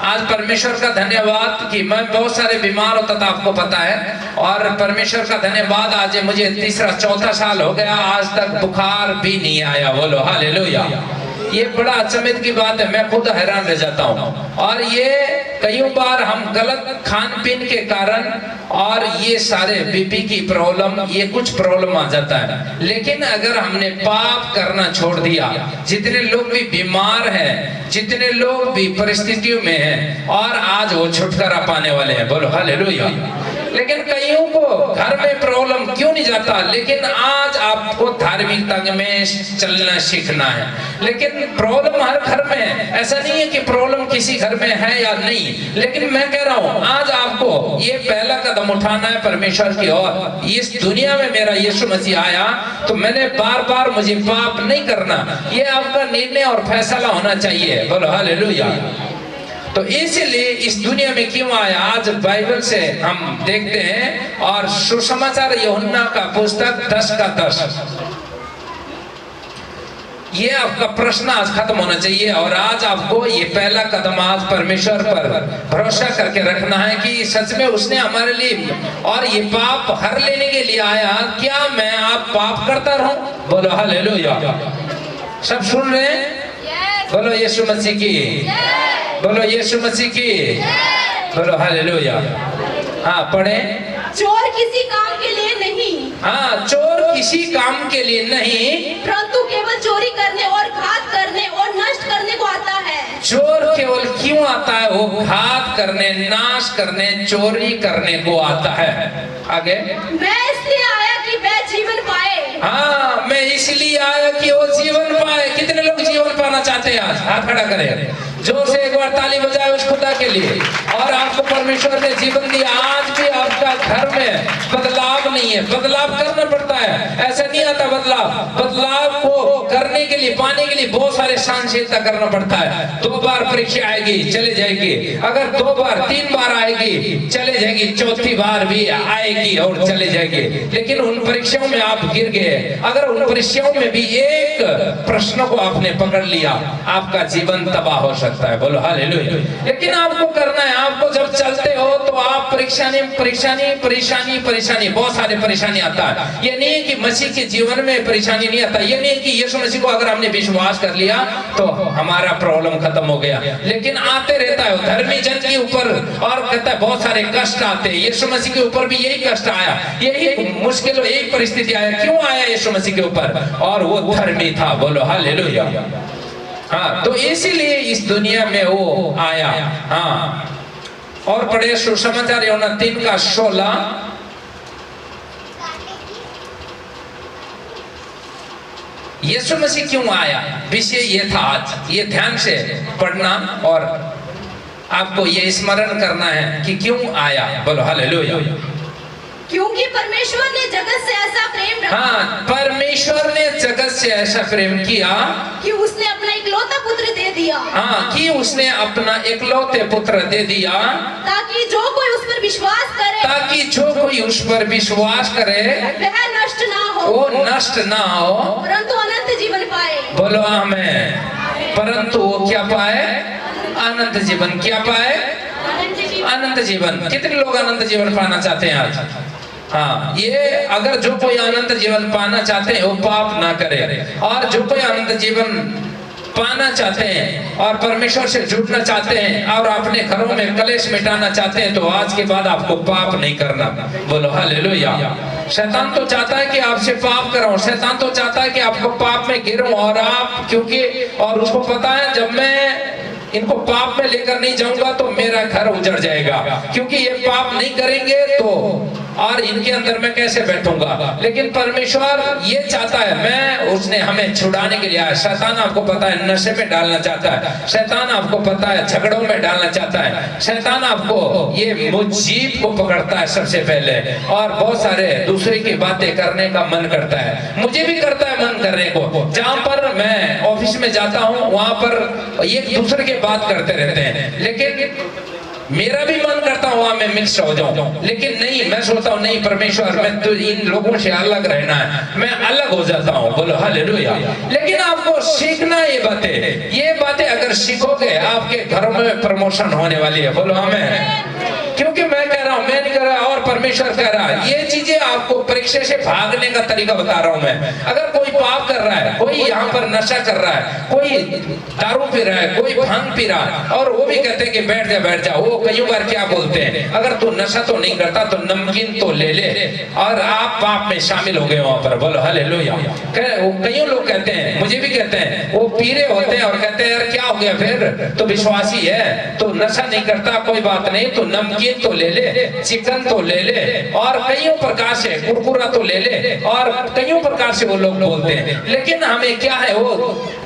आज परमेश्वर का धन्यवाद कि मैं बहुत सारे बीमार होता था, आपको पता है, और परमेश्वर का धन्यवाद आज मुझे तीसरा चौथा साल हो गया, आज तक बुखार भी नहीं आया। बोलो हालेलुया। ये बड़ा अचंभित की बात है, मैं खुद हैरान रह जाता हूँ। और ये कई बार हम गलत खान पीन के कारण और ये सारे बीपी की प्रॉब्लम, ये कुछ प्रॉब्लम आ जाता है। लेकिन अगर हमने पाप करना छोड़ दिया, जितने लोग भी बीमार हैं, जितने लोग भी परिस्थितियों में हैं, और आज वो छुटकारा पाने वाले हैं। बोलो हालेलुया। लेकिन कईयों को घर में प्रॉब्लम क्यों नहीं जाता, लेकिन आज आपको धार्मिकता में चलना सीखना है। लेकिन प्रॉब्लम हर घर में है, ऐसा नहीं है कि प्रॉब्लम किसी घर में है या नहीं, लेकिन मैं कह रहा हूं आज आपको ये पहला कदम उठाना है परमेश्वर की ओर। इस दुनिया में मेरा यीशु मसीह आया तो मैंने बार बार मुझे पाप नहीं करना, ये आपका निर्णय और फैसला होना चाहिए। बोलो हालेलुया। तो इसलिए इस दुनिया में क्यों आया, आज बाइबल से हम देखते हैं, और सुसमाचार यूहन्ना का पुस्तक 10:10। ये आपका प्रश्न आज खत्म होना चाहिए, और आज आपको ये पहला कदम आज परमेश्वर पर भरोसा करके रखना है कि सच में उसने हमारे लिए और ये पाप हर लेने के लिए आया। क्या मैं आप पाप करता रहूं? बोलो हालेलुया। सब सुन रहे हैं? बोलो यीशु मसीह की, बोलो यीशु मसीह की, बोलो हालेलुया। हाँ पढ़े। चोर किसी काम के लिए नहीं, हाँ चोर किसी काम के लिए नहीं, परंतु केवल चोरी करने और घात करने और नष्ट करने को आता है। चोर केवल क्यों आता है? वो घात करने, नाश करने, चोरी करने को आता है। आगे। मैं इसलिए आया कि वह जीवन पाए। हाँ मैं इसलिए आया कि वो जीवन पाए। कितने लोग जीवन पाना चाहते हैं? आज हाथ खड़ा करें, जोर से एक बार ताली बजाए उस खुदा के लिए। और आपको परमेश्वर ने जीवन दिया। आज भी आपका घर में बदलाव नहीं है, बदलाव करना पड़ता है, ऐसा नहीं आता बदलाव। बदलाव को करने के लिए, पाने के लिए बहुत सारे सहनशीलता करना पड़ता है। 2 बार परीक्षा आएगी, चले जाएगी, अगर 2 बार 3 बार आएगी चले जाएगी, चौथी बार भी आएगी और चले जाएगी। लेकिन उन परीक्षाओं में आप गिर गए, अगर उन परीक्षाओं में भी एक प्रश्न को आपने पकड़ लिया, आपका जीवन तबाह हो सकता है। बोलो हालेलुया। लेकिन आपको करना है, आपको जब चलते हो तो आप परेशानी बहुत सारे परेशानी आता है। ये नहीं है कि मसीह के जीवन में परेशानी नहीं आता, ये नहीं है कि यीशु मसीह को अगर हमने विश्वास कर लिया तो हमारा प्रॉब्लम खत्म हो गया। लेकिन आते रहता है धर्मी जन के ऊपर, और कहता है बहुत सारे कष्ट आते हैं। यीशु मसीह के ऊपर भी यही कष्ट आया, यही मुश्किल, यही परिस्थिति आया। क्यों आया यीशु मसीह के ऊपर? और वो धर्मी था। बोलो हालेलुया। हाँ तो इसीलिए इस दुनिया में वो आया। हाँ और पढ़े सुसमाचार यूहन्ना 3:16। यीशु मसीह क्यों आया, विषय ये था आज। ये ध्यान से पढ़ना और आपको ये स्मरण करना है कि क्यों आया। बोलो हालेलुया। क्योंकि परमेश्वर ने जगत से ऐसा प्रेम रखा। हाँ परमेश्वर ने जगत से ऐसा प्रेम किया कि उसने अपना इकलौता पुत्र दे दिया। हाँ कि उसने अपना इकलौते पुत्र दे दिया, ताकि जो कोई उस पर विश्वास करे, ताकि जो कोई उस पर विश्वास करे वह नष्ट ना हो, वो नष्ट ना हो, परंतु अनंत जीवन पाए। बोलो आमीन। परंतु वो क्या पाए? अनंत जीवन। क्या पाए? अनंत जीवन। कितने लोग अनंत जीवन पाना चाहते हैं आज? हाँ ये अगर जो कोई अनंत जीवन पाना चाहते हैं वो पाप ना करे, और जो कोई अनंत जीवन पाना चाहते हैं और परमेश्वर से जुड़ना चाहते हैं और अपने घरों में कलेश मिटाना चाहते हैं तो आज के बाद आपको पाप नहीं करना। बोलो हालेलुया। शैतान तो चाहता है कि आपसे पाप कराऊं, शैतान तो चाहता है कि आपको पाप में गिरूं, और आप क्योंकि और उसको पता है जब मैं इनको पाप में लेकर नहीं जाऊंगा तो मेरा घर उजड़ जाएगा, क्योंकि ये पाप नहीं करेंगे तो और इनके अंदर मैं कैसे बैठूंगा। लेकिन परमेश्वर ये चाहता है, मैं उसने हमें छुड़ाने के लिए आया। शैतान आपको पता है नशे में डालना चाहता है, शैतान आपको पता है झगड़ों में डालना चाहता है, शैतान आपको ये मुजीब को पकड़ता है सबसे पहले, और बहुत सारे दूसरे की बातें करने का मन करता है। मुझे भी करता है मन करने को। जहां पर मैं ऑफिस में जाता हूं वहां पर एक दूसरे की बात करते रहते हैं, लेकिन मेरा भी मन करता हूँ वहां मैं मिक्स हो जाऊं, लेकिन नहीं, मैं सोचता हूँ नहीं परमेश्वर, मैं तो इन लोगों से अलग रहना है, मैं अलग हो जाता हूँ। बोलो हालेलुया। लेकिन आपको सीखना ये बातें अगर सीखोगे आपके घरों में प्रमोशन होने वाली है। बोलो हमें, क्योंकि मैं कह रहा हूं, मैं नहीं कह रहा और परमेश्वर कह रहा है। ये चीजें आपको परीक्षा से भागने का तरीका बता रहा हूं मैं। अगर कोई पाप कर रहा है, कोई यहाँ पर नशा कर रहा है, कोई दारू पी रहा है, कोई भांग पी रहा है, और वो भी कहते हैं कि बैठ जा। वो कई बार क्या बोलते हैं, अगर तू नशा तो नहीं करता तो नमकीन तो ले ले, और आप पाप में शामिल हो गए वहां पर। बोलो हालेलुया। कई लोग कहते हैं, मुझे भी कहते हैं, वो पी रहे होते हैं और कहते हैं यार क्या हो गया, फिर तो विश्वासी है, तो नशा नहीं करता, कोई बात नहीं, तो नमकीन तो ले ले, चिकन तो ले ले, और कईयों प्रकार से कुरकुरा तो ले ले, और कईयों प्रकार से वो लोग बोलते हैं। लेकिन हमें क्या है, वो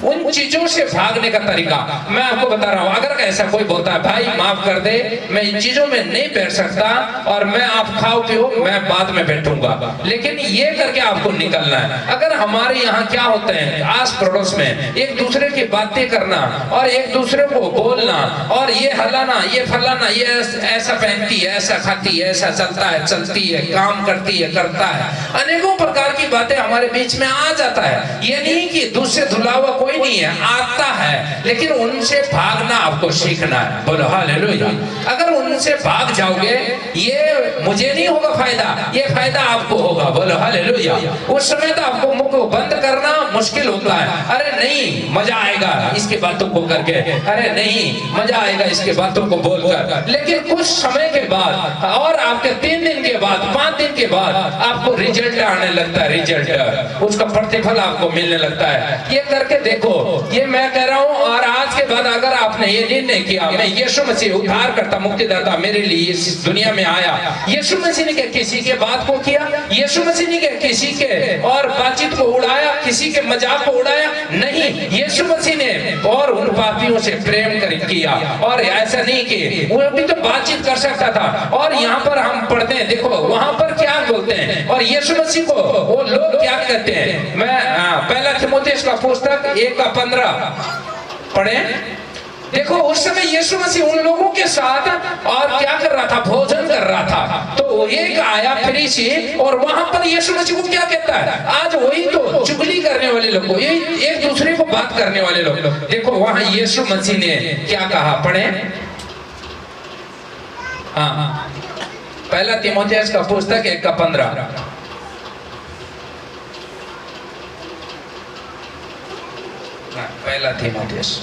उन चीजों से भागने का तरीका मैं आपको बता रहा हूं। अगर ऐसा कोई बोलता है भाई माफ कर दे, मैं इन चीजों में नहीं बैठ सकता, और मैं आप खाओ पियो, मैं बाद में बैठूंगा, लेकिन ये करके आपको निकलना है। अगर हमारे यहाँ क्या होते हैं, आस पड़ोस में एक दूसरे की बातें करना और एक दूसरे को बोलना, और ये हलाना, ये फलाना, ये ऐसा पहनती है, ऐसा खाती है, ऐसा चलता है, चलती है, काम करती है, करता है, अनेकों प्रकार की बातें हमारे बीच में आ जाता है। ये नहीं कि दूध से धुला हुआ कोई नहीं है, आता है, लेकिन उनसे भागना आपको सीखना है। बोलो हालेलुया। अगर उनसे भाग जाओगे, ये मुझे नहीं होगा फायदा, ये फायदा आपको होगा। बोलो हालेलुया। उस समय तो आपको मुंह को बंद करना मुश्किल होता है। अरे नहीं मजा आएगा इसकी बातों को करके, अरे नहीं मजा आएगा इसके बातों को बोलकर, लेकिन कुछ समय के बाद और आपके 3 दिन के बाद, 5 दिन के बाद आपको रिजल्ट आने लगता है, रिजल्ट उसका प्रतिफल आपको मिलने लगता है। ये करके देखो, ये मैं कह रहा हूँ। और आज के बाद अगर आपने ये निर्णय किया, मैं यीशु मसीह उद्धार करता, मुक्तिदाता मेरे लिए इस दुनिया में आया, यीशु मसीह ने किसी के बात को किया, यीशु मसीह ने किसी के और बातचीत को उड़ाया, किसी के मजाक को उड़ाया नहीं, यीशु मसीह ने और उन पापियों से प्रेम किया। और ऐसा नहीं कि वो भी तो बातचीत कर सकता था। और यहाँ पर हम पढ़ते हैं, देखो वहां पर क्या बोलते हैं, और यीशु मसीह को वो लोग क्या कहते हैं। मैं पहला तीमुथियुस का पुस्तक 1:15 पढ़े। देखो उस समय यीशु मसीह उन लोगों के साथ और क्या कर रहा था, भोजन कर रहा था। तो एक आया फरीसी, और वहां पर यीशु मसीह को क्या कहता है, आज वही तो चुगली करने वाले लोग, यही एक दूसरे को बात करने वाले लोग। देखो वहां यीशु मसीह ने क्या कहा, पढ़े। हाँ, पहला तीमुथियुस का पुस्तक 1:15। पहला तीमुथियुस।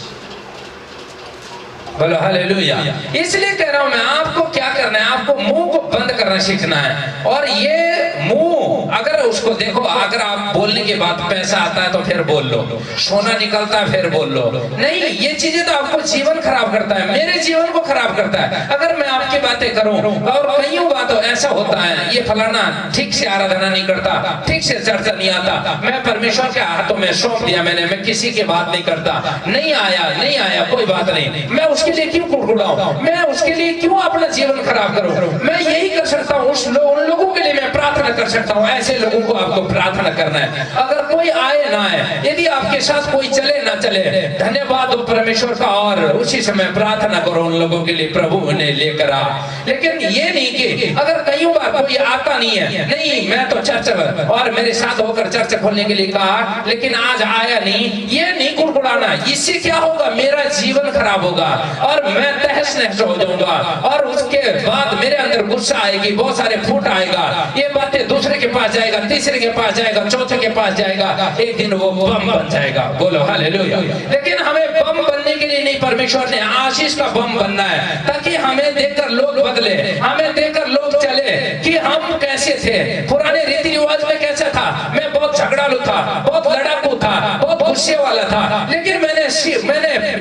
बोलो हालेलुया। इसलिए कह रहा हूं मैं, आपको क्या करना है, आपको मुंह को बंद करना सीखना है। और ये मुंह अगर उसको देखो, अगर आप बोलने के बाद पैसा आता है तो फिर बोल लो, सोना निकलता है फिर बोल लो, नहीं, ये चीजें तो आपको जीवन खराब करता है, मेरे जीवन को खराब करता है। अगर मैं आपकी बातें करूं, और कईयों बातों ऐसा होता है, ये फलाना ठीक से आराधना नहीं करता, ठीक से चर्चा नहीं आता, मैं परमेश्वर के हाथों में सौंप दिया मैंने, मैं किसी की बात नहीं करता, नहीं आया कोई बात नहीं, मैं उसके लिए क्यों कुड़कुड़ाऊं, मैं उसके लिए क्यों अपना जीवन खराब करूं। मैं यही कर सकता हूं, उन लोगों के लिए मैं प्रार्थना कर सकता हूं। ऐसे लोगों को आपको प्रार्थना करना है। अगर कोई आए ना आए, यदि आपके साथ कोई चले ना चले, धन्यवाद हो परमेश्वर का, और उसी समय प्रार्थना करो उन लोगों के लिए, प्रभु उन्हें लेकर आ। लेकिन ये नहीं कि अगर कई बार कोई आता नहीं है, नहीं मैं तो चर्च और मेरे साथ होकर चर्च खोलने के लिए कहा, लेकिन आज आया नहीं, ये नहीं कुड़कुड़ाना। इससे क्या होगा, मेरा जीवन खराब होगा और मैं तहस नहस हो जाऊंगा, और उसके बाद मेरे अंदर गुस्सा आएगी, बहुत सारे फूट आएगा, ये बातें दूसरे के पास जाएगा, तीसरे के पास जाएगा, चौथे के पास जाएगा, एक दिन वो बम बन जाएगा। बोलो हालेलुया। लेकिन हमें बम बनने के लिए नहीं, परमेश्वर ने आशीष का बम बनना है, ताकि हमें देखकर लोग बदले, हमें देखकर लोग चले कि हम कैसे थे, पुराने रीति रिवाज में कैसा था। मैं बहुत झगड़ालू था, बहुत लड़ाकू था, बहुत गुस्से वाला था, लेकिन मैंने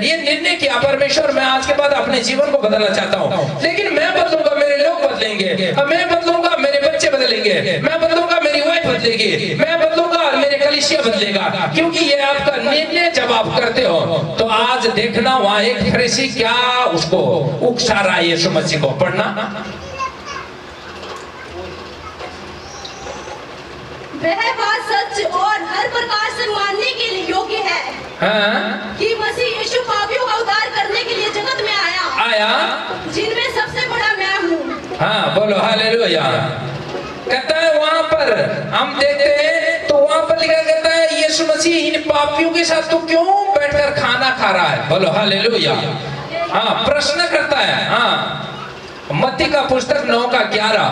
ये निर्णय किया किया परमेश्वर, मैं आज के बाद अपने जीवन को बदलना चाहता हूँ, लेकिन मैं बदलूंगा, मेरे लोग बदलेंगे, मैं बदलूंगा, मेरे बच्चे बदलेंगे, मैं बदलूंगा, मेरी वाइफ बदलेगी, मैं बदलूंगा, मेरे कलीसिया बदलेगा। क्योंकि ये आपका निर्णय जब आप करते हो तो आज देखना वहां एक फरीसी क्या उसको उकसा रहा है यीशु मसीह को। पढ़ना, वह बात सच और हर प्रकार से मानने के लिए योग्य है हाँ? कि मसीह यीशु पापियों का उद्धार करने के लिए जगत में आया, जिनमें सबसे बड़ा मैं हूँ। हाँ बोलो हालेलुया। कहता है वहां पर हम देखते हैं तो वहां पर लिखा कहता है यीशु मसीह इन पापियों के साथ तो क्यों बैठकर खाना खा रहा है। बोलो हालेलुया। हाँ प्रश्न करता है। हाँ मत्ती का पुस्तक 9 का 11,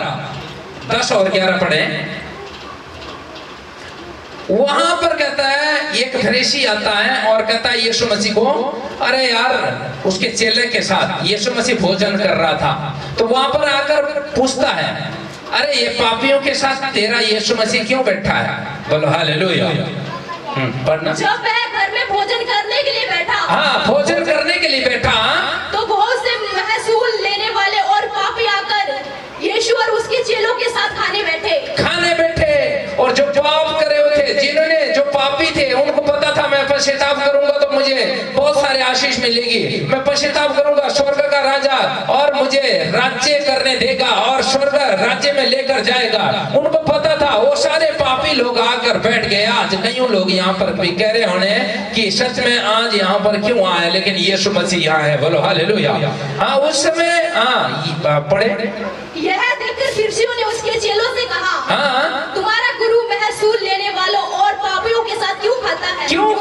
10 और 11 पढ़े। वहां पर कहता है एक फरीसी आता है और कहता है यीशु मसीह को, अरे यार उसके चेले के साथ यीशु मसीह भोजन कर रहा था, तो वहां पर आकर पूछता है, अरे ये पापियों के साथ तेरा यीशु मसीह क्यों बैठा है। बोलो हालेलुया। पढ़ना। जब वह घर में भोजन करने के लिए बैठा, हाँ भोजन करने के लिए बैठा, तो बहुत से महसूल लेने वाले और पापी आकर यीशु और उसके चेलों के साथ खाने बैठे। और जो पाप करे हुए थे, जिन्होंने जो पापी थे, उनको पता था मैं पश्चाताप करूंगा तो मुझे बहुत सारे आशीष मिलेगी, मैं पश्चाताप करूंगा स्वर्ग का राजा और मुझे राज्य करने देगा और स्वर्ग राज्य में लेकर जाएगा। उनको पता था। वो सारे पापी लोग आकर बैठ गए। आज कई लोग यहाँ पर भी कह रहे होने कि सच में आज यहाँ पर क्यों आए, लेकिन यीशु मसीह यहाँ है। बोलो हालेलुया। हाँ उस समय पढ़े, यह देखकर फरीसियों ने उसके चेलों से कहा, हाँ तुम्हारा गुरु महसूल लेने वालों और पापियों के साथ क्यों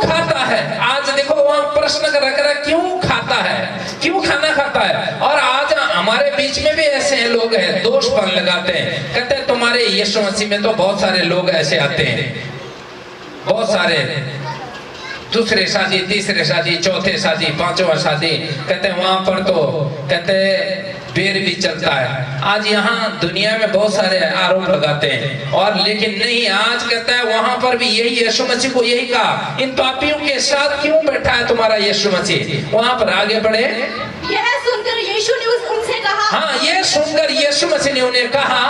खाता है। आज देखो वहाँ प्रश्न कर रखा है, क्यों खाता है, क्यों खाना खाता है। और आज हमारे बीच में भी ऐसे लोग हैं, दोषपन लगाते हैं, कहते हैं तुम्हारे यीशु मसीह में तो बहुत सारे लोग ऐसे आते हैं, बहुत सारे दूसरे शादी, तीसरे शादी, चौथे शादी, पांचवा शादी, कहते हैं वहां पर तो कहते हैं बेर भी चलता है। आज यहाँ दुनिया में बहुत सारे आरोप लगाते हैं, और लेकिन नहीं, आज कहता है वहां पर भी यही यीशु मसीह को यही कहा, इन पापियों के साथ क्यों बैठा है तुम्हारा यीशु मसीह। वहां पर आगे बढ़े। यह सुनकर यीशु ने उनसे कहा, हाँ ये सुनकर यीशु मसीह ने उन्हें कहा,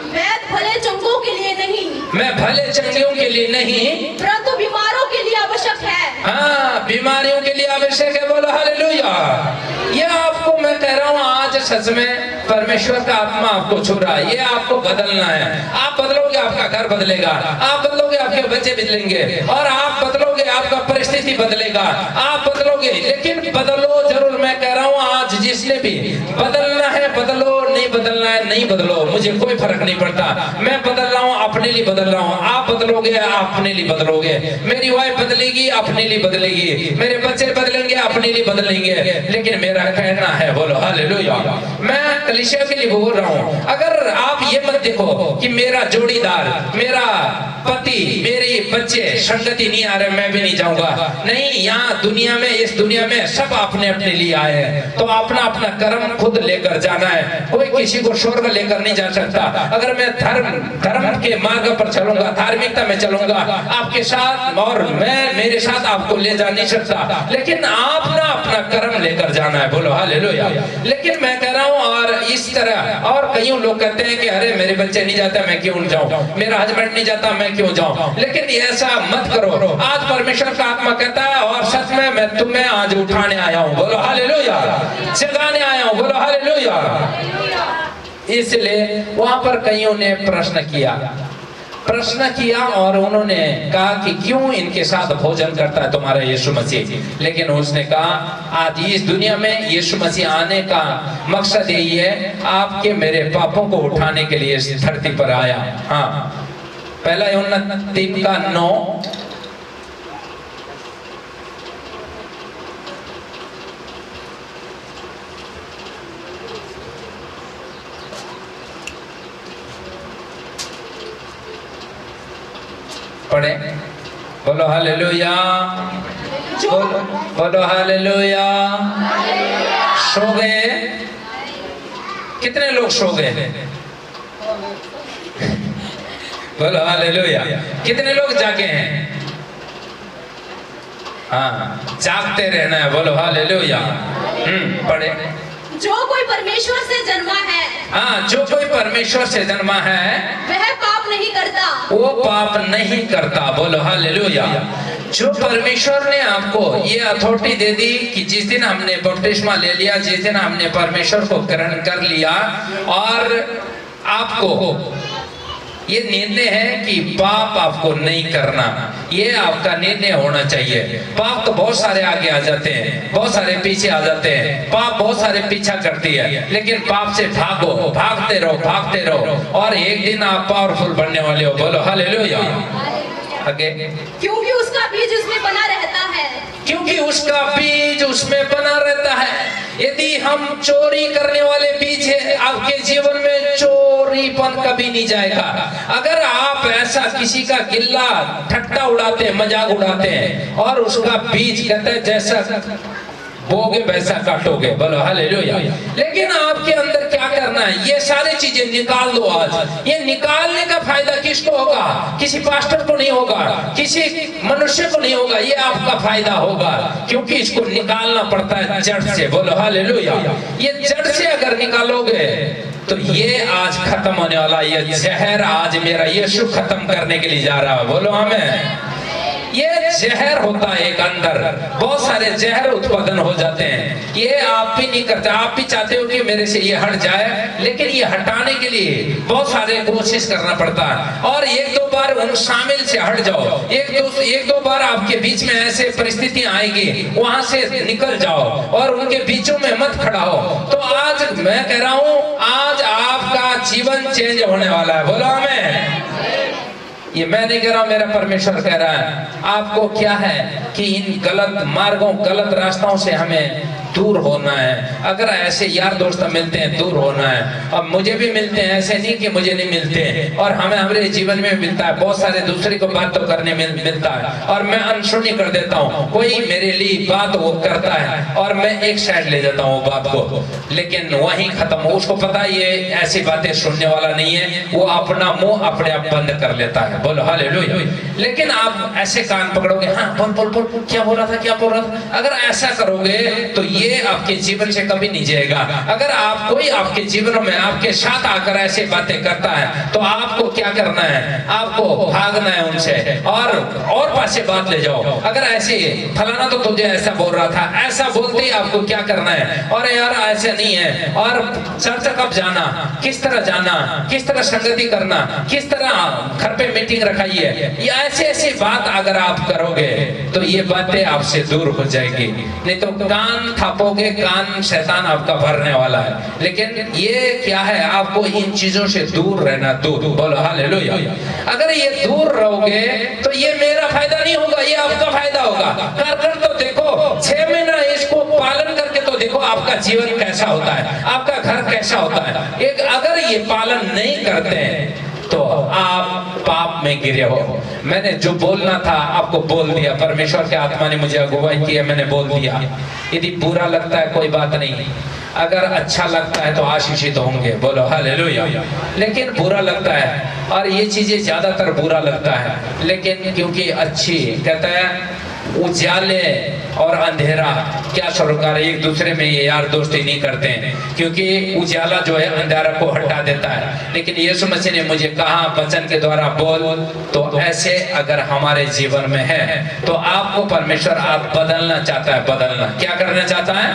मैं भले चंगों के लिए नहीं, मैं भले चंगियों के लिए नहीं, परंतु बीमारों के लिए आवश्यक है। हाँ बीमारियों के लिए आवश्यक है। बोलो हालेलुया। यह आपको मैं कह रहा हूँ, आज सच में परमेश्वर का आत्मा आपको छू रहा है। ये आपको बदलना है। आप बदलोगे आपका घर बदलेगा, आप बदलोगे आपके बच्चे बदलेंगे, और आप बदलोगे आपका परिस्थिति बदलेगा, आप बदलोगे। लेकिन बदलो जरूर। मैं कह रहा हूँ आज जिसने भी बदलना है बदलो, नहीं बदलना है नहीं बदलो, मुझे कोई फर्क नहीं पड़ता। मैं बदल रहा हूँ, अपने लिए बदल रहा हूँ। आप बदलोगे अपने लिए बदलोगे, मेरी वाइफ बदलेगी अपने लिए बदलेगी, मेरे बच्चे बदलेंगे अपने लिए बदलेंगे। लेकिन मेरा कहना है, बोलो हालेलुया, मैं कलीसिया के लिए बोल रहा हूँ, अगर आप ये मत देखो कि मेरा जोड़ीदार, मेरा पति, मेरे बच्चे संगति नहीं आ रहे, मैं भी नहीं जाऊंगा। नहीं, यहाँ दुनिया में, इस दुनिया में सब अपने अपने लिए आए हैं, तो अपना अपना कर्म खुद लेकर जाना है। कोई किसी को स्वर्ग लेकर नहीं जा सकता। अगर मैं धर्म के मार्ग पर चलूंगा, धार्मिकता में चलूंगा आपके साथ, और मैं मेरे साथ आपको ले जा नहीं सकता, लेकिन आप ना अपना कर्म लेकर जाना है। बोलो हालेलुया। लेकिन मैं कह रहा हूँ, और इस तरह, और कई लोग कहते हैं कि अरे मेरे बच्चे नहीं जाते मैं क्यों जाऊं, मेरा हस्बैंड नहीं जाता मैं क्यों जाऊं। लेकिन ऐसा मत करो। आज परमेश्वर का आत्मा कहता है, और सच में मैं तुम्हें आज उठाने आया हूँ। बोलो हालेलुया। जगाने आया हूँ। बोलो हालेलुया। इसलिए वहां पर कईयों ने प्रश्न किया और उन्होंने कहा कि क्यों इनके साथ भोजन करता है तुम्हारा यीशु मसीह। लेकिन उसने कहा आज इस दुनिया में यीशु मसीह आने का मकसद यही है, आपके मेरे पापों को उठाने के लिए इस धरती पर आया। हाँ पहला यूहन्ना 3 का 9। पढ़े। बोलो हालेलुया। बोलो हालेलुया। सो गए? कितने लोग सो गए? बोलो हालेलुया। कितने लोग जागे हैं? हाँ जागते रहना है। बोलो हालेलुया। पढ़े। जो कोई परमेश्वर से जन्मा है, हाँ, जो कोई परमेश्वर से जन्मा है वह पाप नहीं करता। वो पाप नहीं करता। बोलो हालेलुया। जो परमेश्वर ने आपको ये अथॉरिटी दे दी कि जिस दिन हमने बपतिस्मा ले लिया, जिस दिन हमने परमेश्वर को ग्रहण कर लिया, और आपको ये निर्णय है कि पाप आपको नहीं करना, ये आपका निर्णय होना चाहिए। पाप तो बहुत सारे आगे आ जाते हैं, बहुत सारे पीछे आ जाते हैं, पाप बहुत सारे पीछा करती है, लेकिन पाप से भागो, भागते रहो, भागते रहो, और एक दिन आप पावरफुल बनने वाले हो। बोलो हालेलुया। आगे, क्योंकि उसका बीज उसमें बना रहता है। क्योंकि उसका बीज उसमें बना रहता है। यदि हम चोरी करने वाले बीज है, आपके जीवन में चोरीपन कभी नहीं जाएगा। अगर आप ऐसा किसी का गिल्ला ठट्टा उड़ाते, मजाक उड़ाते हैं, और उसका बीज कहते हैं जैसा बोगे वैसा काटोगे। बोलो हालेलुया। लेकिन आपके अंदर क्या करना है, ये सारी चीजें निकाल दो आज। ये निकालने का फायदा किसको होगा? किसी पास्टर को नहीं होगा, किसी मनुष्य को नहीं होगा, ये आपका फायदा होगा, क्योंकि इसको निकालना पड़ता है जड़ से। बोलो हालेलुया। ये जड़ से अगर निकालोगे तो ये आज खत्म होने वाला, ये जहर आज मेरा यीशु खत्म करने के लिए जा रहा है। बोलो आमीन। ये जहर होता है एक अंदर, बहुत सारे जहर उत्पादन हो जाते हैं। ये आप भी नहीं करते, आप भी चाहते हो कि मेरे से ये हट जाए, लेकिन ये हटाने के लिए बहुत सारे कोशिश करना पड़ता है। और एक दो बार उन शामिल से हट जाओ, एक दो बार आपके बीच में ऐसे परिस्थितियां आएगी, वहां से निकल जाओ और उनके बीचों में मत खड़ा हो। तो आज मैं कह रहा हूं, आज आपका जीवन चेंज होने वाला है। बोलो आमीन। ये मैं नहीं कह रहा हूं, मेरा परमेश्वर कह रहा है। आपको क्या है कि इन गलत मार्गों, गलत रास्तों से हमें दूर होना है। अगर ऐसे यार दोस्त मिलते हैं, दूर होना है। अब मुझे भी मिलते हैं, ऐसे नहीं कि मुझे नहीं मिलते हैं, और हमें हमारे जीवन में मिलता है। बहुत सारे दूसरे को बात तो करने में मिलता है, और मैं अनसुनी कर देता हूँ। कोई मेरे लिए बात वो करता है और मैं एक साइड ले जाता हूँ बात को, लेकिन वहीं खत्म। उसको पता ये ऐसी बातें सुनने वाला नहीं है, वो अपना मुंह अपने आप बंद कर लेता है। बोलो हालेलुया। लेकिन आप ऐसे कान पकड़ोगे, हाँ बोल बोल बोल, क्या बोल रहा था, क्या बोल रहा था। अगर ऐसा करोगे तो ये आपके जीवन से कभी नहीं जाएगा। अगर आप कोई आपके जीवन में आपके साथ आकर ऐसे बातें करता है, तो आपको क्या करना है, आपको भागना है उनसे, और पास से बात ले जाओ। अगर ऐसे फलाना तो तुझे ऐसा बोल रहा था, ऐसा बोलते ही आपको क्या करना है, और यार ऐसे नहीं है, और चर्च कब जाना, किस तरह जाना, किस तरह संगति करना, किस तरह घर पे मीटिंग रखाई है, ये ऐसे बात अगर आप करोगे तो ये बातें आपसे दूर हो जाएगी। नहीं तो कान थापोगे, कान शैतान आपका भरने वाला है। लेकिन ये क्या है, आपको इन चीजों से दूर रहना, दूर। बोलो हालेलुया। अगर ये दूर रहोगे तो ये मेरा फायदा नहीं होगा, ये आपका फायदा होगा। कर तो देखो, 6 महीना इसको पालन करके तो देखो आपका जीवन कैसा होता है, आपका घर कैसा होता है। एक अगर ये पालन नहीं करते हैं तो आप पाप में गिरे हो। मैंने जो बोलना था आपको बोल दिया, परमेश्वर के आत्मा ने मुझे अगुवाई की है, मैंने बोल दिया। यदि बुरा लगता है कोई बात नहीं, अगर अच्छा लगता है तो आशीषित होंगे। बोलो हालेलुया। लेकिन बुरा लगता है, और ये चीजें ज्यादातर बुरा लगता है, लेकिन क्योंकि अच्छी कहता है उजाले और अंधेरा क्या सरोकार, एक दूसरे में ये यार दोस्ती नहीं करते हैं, क्योंकि उजाला जो है अंधेरा को हटा देता है। लेकिन यीशु मसीह ने मुझे कहा वचन के द्वारा बोल, तो ऐसे अगर हमारे जीवन में है तो आपको परमेश्वर आप बदलना चाहता है। बदलना क्या करना चाहता है,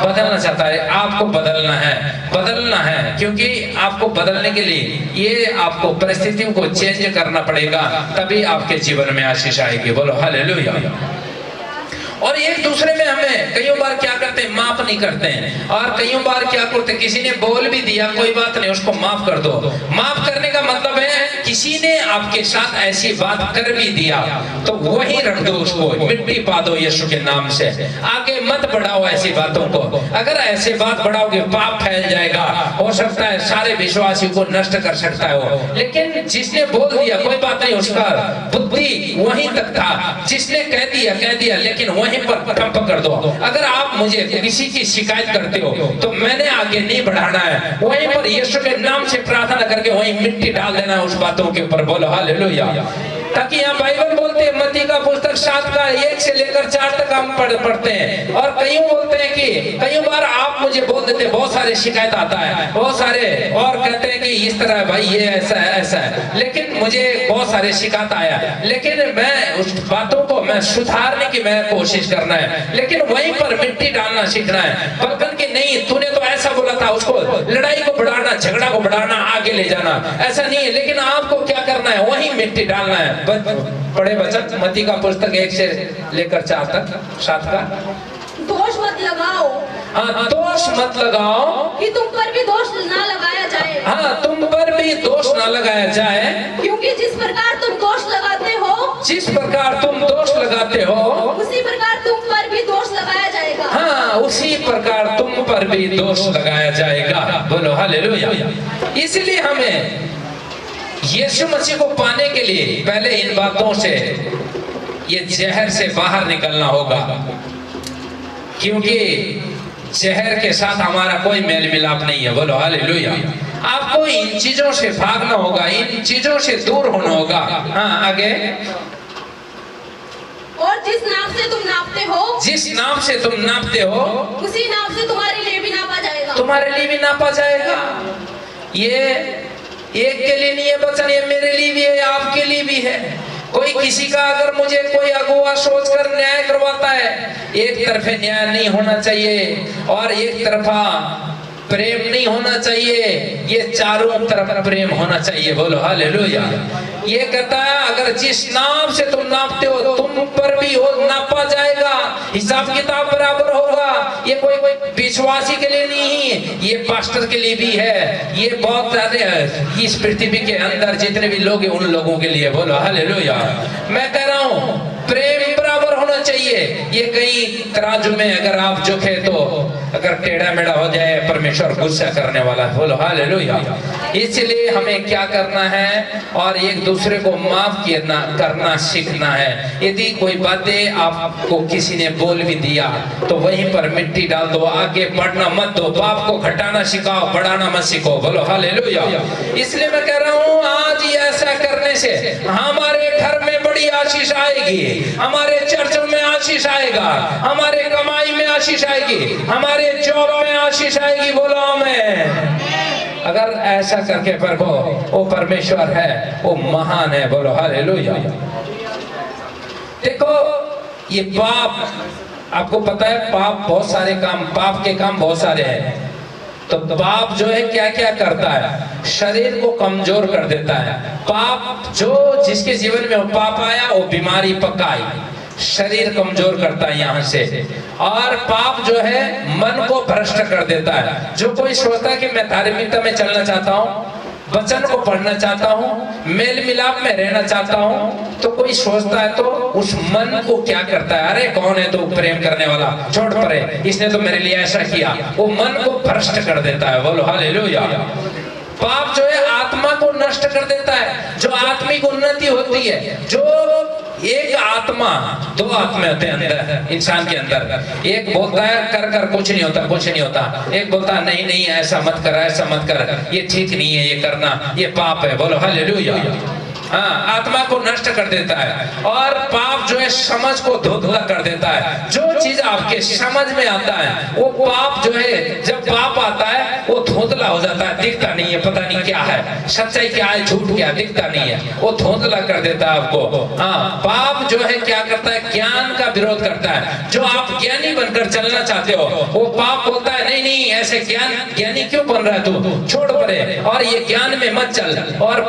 बदलना चाहता है। आपको बदलना है, बदलना है, क्योंकि आपको बदलने के लिए ये आपको परिस्थितियों को चेंज करना पड़ेगा, तभी आपके जीवन में आशीष आएगी। बोलो हालेलुया। और एक दूसरे में हमें कई बार क्या करते हैं, माफ नहीं करते हैं। और कई बार क्या करते हैं, किसी ने बोल भी दिया, कोई बात नहीं, उसको माफ कर दो। माफ करने का मतलब है किसी ने आपके साथ ऐसी बात कर भी दिया तो वही रख दो, उसको मिट्टी पा दो यीशु के नाम से। आगे मत बढ़ाओ ऐसी बातों को। अगर ऐसे बात बढ़ाओगे पाप फैल जाएगा, हो सकता है सारे विश्वासियों को नष्ट कर सकता है वो। लेकिन जिसने बोल दिया कोई बात नहीं, उसका बुद्धि वहीं तक था, जिसने कह दिया, लेकिन वहीं पर कम कर दो। अगर आप मुझे किसी की शिकायत करते हो तो मैंने आगे नहीं बढ़ाना है, वहीं पर यीशु के नाम से प्रार्थना करके वहीं मिट्टी डाल देना है उस बातों के ऊपर। बोलो हालेलुया। ताकि यहाँ बाइबल बोलते हैं मत्ती का पुस्तक 7 का 1 से लेकर 4 तक हम पढ़ते हैं। और कईयों बोलते हैं कि कई बार आप मुझे बोल देते हैं, बहुत सारे शिकायत आता है, बहुत सारे और कहते हैं कि इस तरह भाई ये ऐसा है ऐसा है, लेकिन मुझे बहुत सारे शिकायत आया, लेकिन मैं उस बातों को मैं सुधारने की मैं कोशिश करना है, लेकिन वहीं पर मिट्टी डालना सीखना है। बल्कि कि नहीं तूने तो ऐसा बोला था, उसको लड़ाई को बढ़ाना, झगड़ा को बढ़ाना, आगे ले जाना, ऐसा नहीं है। लेकिन आपको क्या करना है, वहीं मिट्टी डालना है। पढ़े वचन मत्ती का पुस्तक 1 से लेकर 4 तक 7 का। दोष मत लगाओ, हाँ दोष मत लगाओ कि तुम पर भी दोष ना लगाया जाए। हाँ तुम पर भी दोष ना लगाया जाए, क्योंकि जिस प्रकार तुम दोष लगाते हो, जिस प्रकार तुम दोष लगाते हो, उसी प्रकार तुम पर भी दोष लगाया जाएगा। हाँ उसी प्रकार तुम पर भी दोष लगाया जाएगा। बोलो हालेलुया। इसलिए हमें यीशु मसीह को पाने के लिए पहले इन बातों से, ये जहर से बाहर निकलना होगा, क्योंकि जहर के साथ हमारा कोई मेल मिलाप नहीं है। बोलो हालेलुया। आपको इन चीजों से भागना होगा, इन चीजों से दूर होना होगा। हाँ आगे। और जिस नाप से तुम नापते हो, जिस नाप से तुम नापते हो, उसी नाप से तुम्हारे लिए भी नापा जाएगा। तुम्हारे लिए भी नापा जाएगा। ये एक के लिए नहीं है वचन, ये मेरे लिए भी है, आपके लिए भी है। कोई किसी का अगर मुझे कोई अगुआ सोचकर न्याय करवाता है, एक तरफे न्याय नहीं होना चाहिए और एक तरफा प्रेम नहीं होना चाहिए, ये चारों तरफ प्रेम होना चाहिए। बोलो हालेलुया। ये कहता है अगर जिस नाप से तुम नापते हो, तुम पर भी वो नापा जाएगा, हिसाब किताब बराबर होगा। ये कोई विश्वासी के लिए नहीं, ये पास्टर के लिए भी है, ये बहुत सारे इस पृथ्वी के अंदर जितने भी लोग हैं उन लोगों के लिए। बोलो हालेलुया। मैं कह रहा हूँ प्रेम बराबर होना चाहिए। ये कहीं तराजू में अगर आप जोखे तो अगर टेढ़ा मेढ़ा हो जाए, परमेश्वर गुस्सा करने वाला है। बोलो हालेलुया। इसलिए हमें क्या करना है, और एक दूसरे को माफ करना सीखना है। यदि कोई बातें आपको किसी ने बोल भी दिया तो वहीं पर मिट्टी डाल दो, आगे बढ़ना मत दो, पाप को घटाना सिखाओ, बढ़ाना मत सीखो। बोलो हालेलुया। इसलिए मैं कह रहा हूँ आज ऐसा करने से हमारे घर में बड़ी आशीष आएगी, हमारे चर्चों में आशीष आएगा, हमारे कमाई में आशीष आएगी, हमारे जॉब में आशीष आएगी। बोलो आमीन। अगर ऐसा करके परखो, वो परमेश्वर है, वो महान है। बोलो हालेलुया। देखो ये पाप, आपको पता है पाप बहुत सारे काम, पाप के काम बहुत सारे हैं। तो पाप जो है क्या क्या करता है, शरीर को कमजोर कर देता है। पाप जो जिसके जीवन में वो पाप आया वो बीमारी पकाई, शरीर कमजोर करता है यहाँ से। और पाप जो है मन को भ्रष्ट कर देता है। जो कोई सोचता है कि मैं धार्मिकता में चलना चाहता हूँ, वचन को पढ़ना चाहता हूँ, मेल मिलाप में रहना चाहता हूँ, तो कोई सोचता है तो उस मन को क्या करता है, अरे कौन है तो प्रेम करने वाला, छोड़ परे, इसने तो मेरे लिए ऐसा किया, वो मन को भ्रष्ट कर देता है। बोलो हालेलुया। पाप जो है आत्मा को नष्ट कर देता है। जो आत्मिक उन्नति होती है, जो एक आत्मा, दो आत्मा होते हैं अंदर इंसान के अंदर। एक बोलता है कर कर कुछ नहीं होता, कुछ नहीं होता। एक बोलता है नहीं नहीं ऐसा मत कर, ऐसा मत कर, ये ठीक नहीं है, ये करना ये पाप है। बोलो हालेलुया। हाँ आत्मा को नष्ट कर देता है। और पाप जो है समझ को धुंधला कर देता है। जो चीज आपके समझ में आता है वो पाप जो है, जब पाप आता है वो धुंधला हो जाता है, दिखता नहीं है, पता नहीं क्या है, सच्चाई क्या है, झूठ क्या, दिखता नहीं है, वो धुंधला कर देता है आपको। हाँ पाप जो है क्या करता है, ज्ञान का विरोध करता है। जो आप ज्ञानी बनकर चलना चाहते हो, वो पाप बोलता है नहीं नहीं ऐसे ज्ञानी क्यों बन रहा है तू, छोड़ परे, और ये ज्ञान में मत चल, और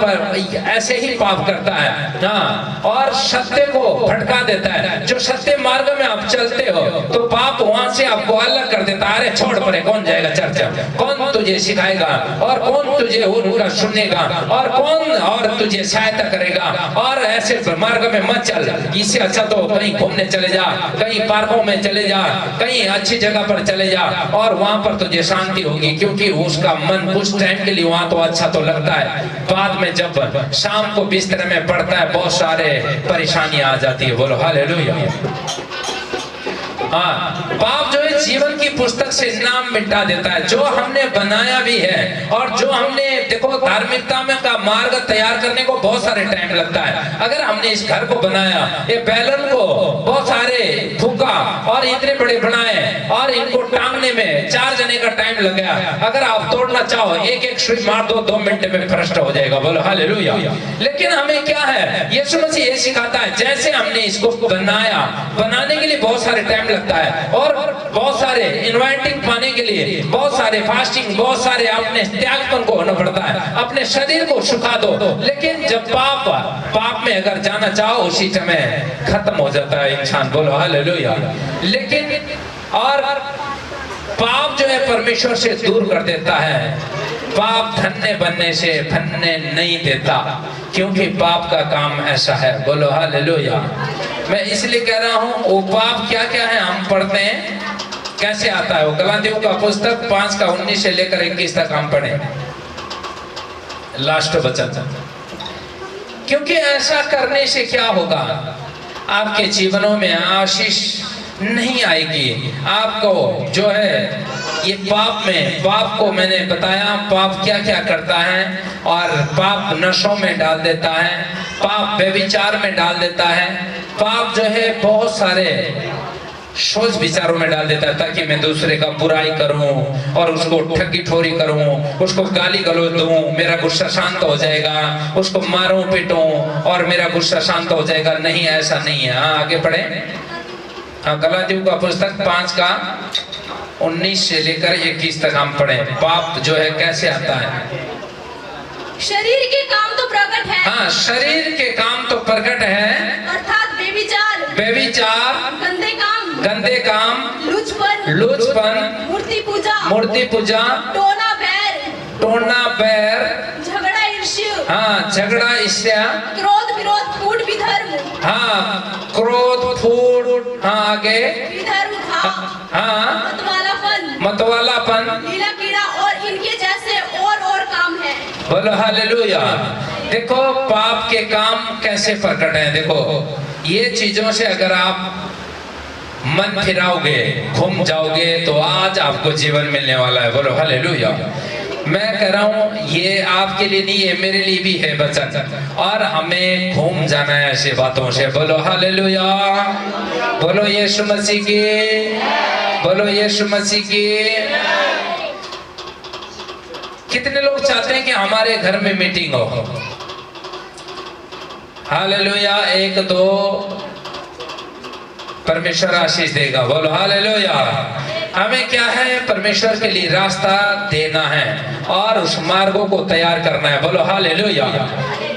ऐसे ही पाप करता है। हाँ और सत्य को भटका देता है। जो सत्य मार्ग में आप चलते हो तो पाप वहां से आपको अलग कर देता है। अरे छोड़ परे, कौन जाएगा चर्च, कौन तुझे सिखाएगा, और कौन तुझे उनका सुनेगा, और कौन और तुझे सहायता करेगा, और ऐसे मार्ग में मत चल। इससे अच्छा तो कहीं घूमने चले जा, कहीं पार्कों में चले जा, कहीं अच्छी जगह पर चले जा, और वहां पर तुझे शांति होगी, क्योंकि उसका मन कुछ टाइम के लिए वहां तो अच्छा तो लगता है, बाद में जब शाम को बिस्तर में पड़ता है बहुत सारे परेशानियां आ जाती है। बोलो हालेलुया। हाँ, पाप जो है जीवन की पुस्तक से नाम मिटा देता है। जो हमने बनाया भी है और जो हमने देखो धार्मिकता में का मार्ग तैयार करने को बहुत सारे टाइम लगता है। अगर हमने इस घर को बनाया, ये बैलन को बहुत सारे फूका और इतने बड़े बनाए और इनको टांगने में 4 जने का टाइम लग गया। अगर आप तोड़ना चाहो एक एक सुई मार दो, 2 मिनट में भ्रष्ट हो जाएगा। बोलो हालेलुया। लेकिन हमें क्या है, यीशु मसीह ये सिखाता है, जैसे हमने इसको बनाया, बनाने के लिए बहुत सारे टाइम लगता है और बहुत सारे इन्वाइटिंग पाने के लिए बहुत सारे फास्टिंग, बहुत सारे अपने त्यागपन को होना पड़ता है, अपने शरीर को सुखा दो। लेकिन जब पाप में अगर जाना चाहो उसी समय खत्म हो जाता है इंसान। बोलो हालेलुया। लेकिन और पाप जो है परमेश्वर से दूर कर देता है। पाप धन्य बनने से धन्य नहीं देता, क्योंकि पाप का काम ऐसा है। बोलो हालेलुया। मैं इसलिए कह रहा हूँ, वो पाप क्या क्या है हम पढ़ते हैं, कैसे आता है वो। गलातियों का पुस्तक 5 का 19 से लेकर 21 तक हम पढ़े, लास्ट वचन। क्योंकि ऐसा करने से क्या होगा, आपके जीवनों में आशीष नहीं आएगी। आपको जो है ये पाप को मैंने बताया, पाप क्या क्या करता है। और पाप नशों में डाल देता है, पाप व्यभिचार में डाल देता है, पाप जो है बहुत सारे सोच विचारों में डाल देता है, ताकि मैं दूसरे का बुराई करूं और उसको ठगी ठोरी करूं, उसको गाली गलौज दूं, मेरा गुस्सा शांत हो जाएगा, उसको मारूं पीटूं और मेरा गुस्सा शांत हो जाएगा। नहीं, ऐसा नहीं है। हाँ, आगे पढ़े। हाँ, गलातियों का पुस्तक 5 का 19 से लेकर 21 तक हम पढ़े। पाप जो है कैसे आता है। शरीर के काम तो प्रकट है। हाँ, शरीर के काम तो प्रकट है, अर्थात व्यभिचार, गंदे काम, लुचपन, मूर्ति पूजा, टोना बैर, झगड़ा ईर्ष्या, क्रोध विरोध फूट विधर्म, क्रोध फूट, आगे विधर्म, मतवालापन, लीला कीड़ा और इनके जैसे और काम है। बोलो हालेलुया। देखो पाप के काम कैसे प्रकट हैं। देखो ये चीजों से अगर आप मन फिराओगे, घूम जाओगे, तो आज आपको जीवन मिलने वाला है। बोलो हालेलुया। मैं कह रहा हूँ ये आपके लिए नहीं है, मेरे लिए भी है वचन, और हमें घूम जाना है ऐसी बातों से। बोलो हालेलुया। बोलो यीशु मसीह की, बोलो यीशु मसीह की। कितने लोग चाहते हैं कि हमारे घर में मीटिंग हो। हालेलुया। 1 2 परमेश्वर आशीष देगा। बोलो हालेलुया। हमें क्या है, परमेश्वर के लिए रास्ता देना है और उस मार्गों को तैयार करना है। बोलो हालेलुया।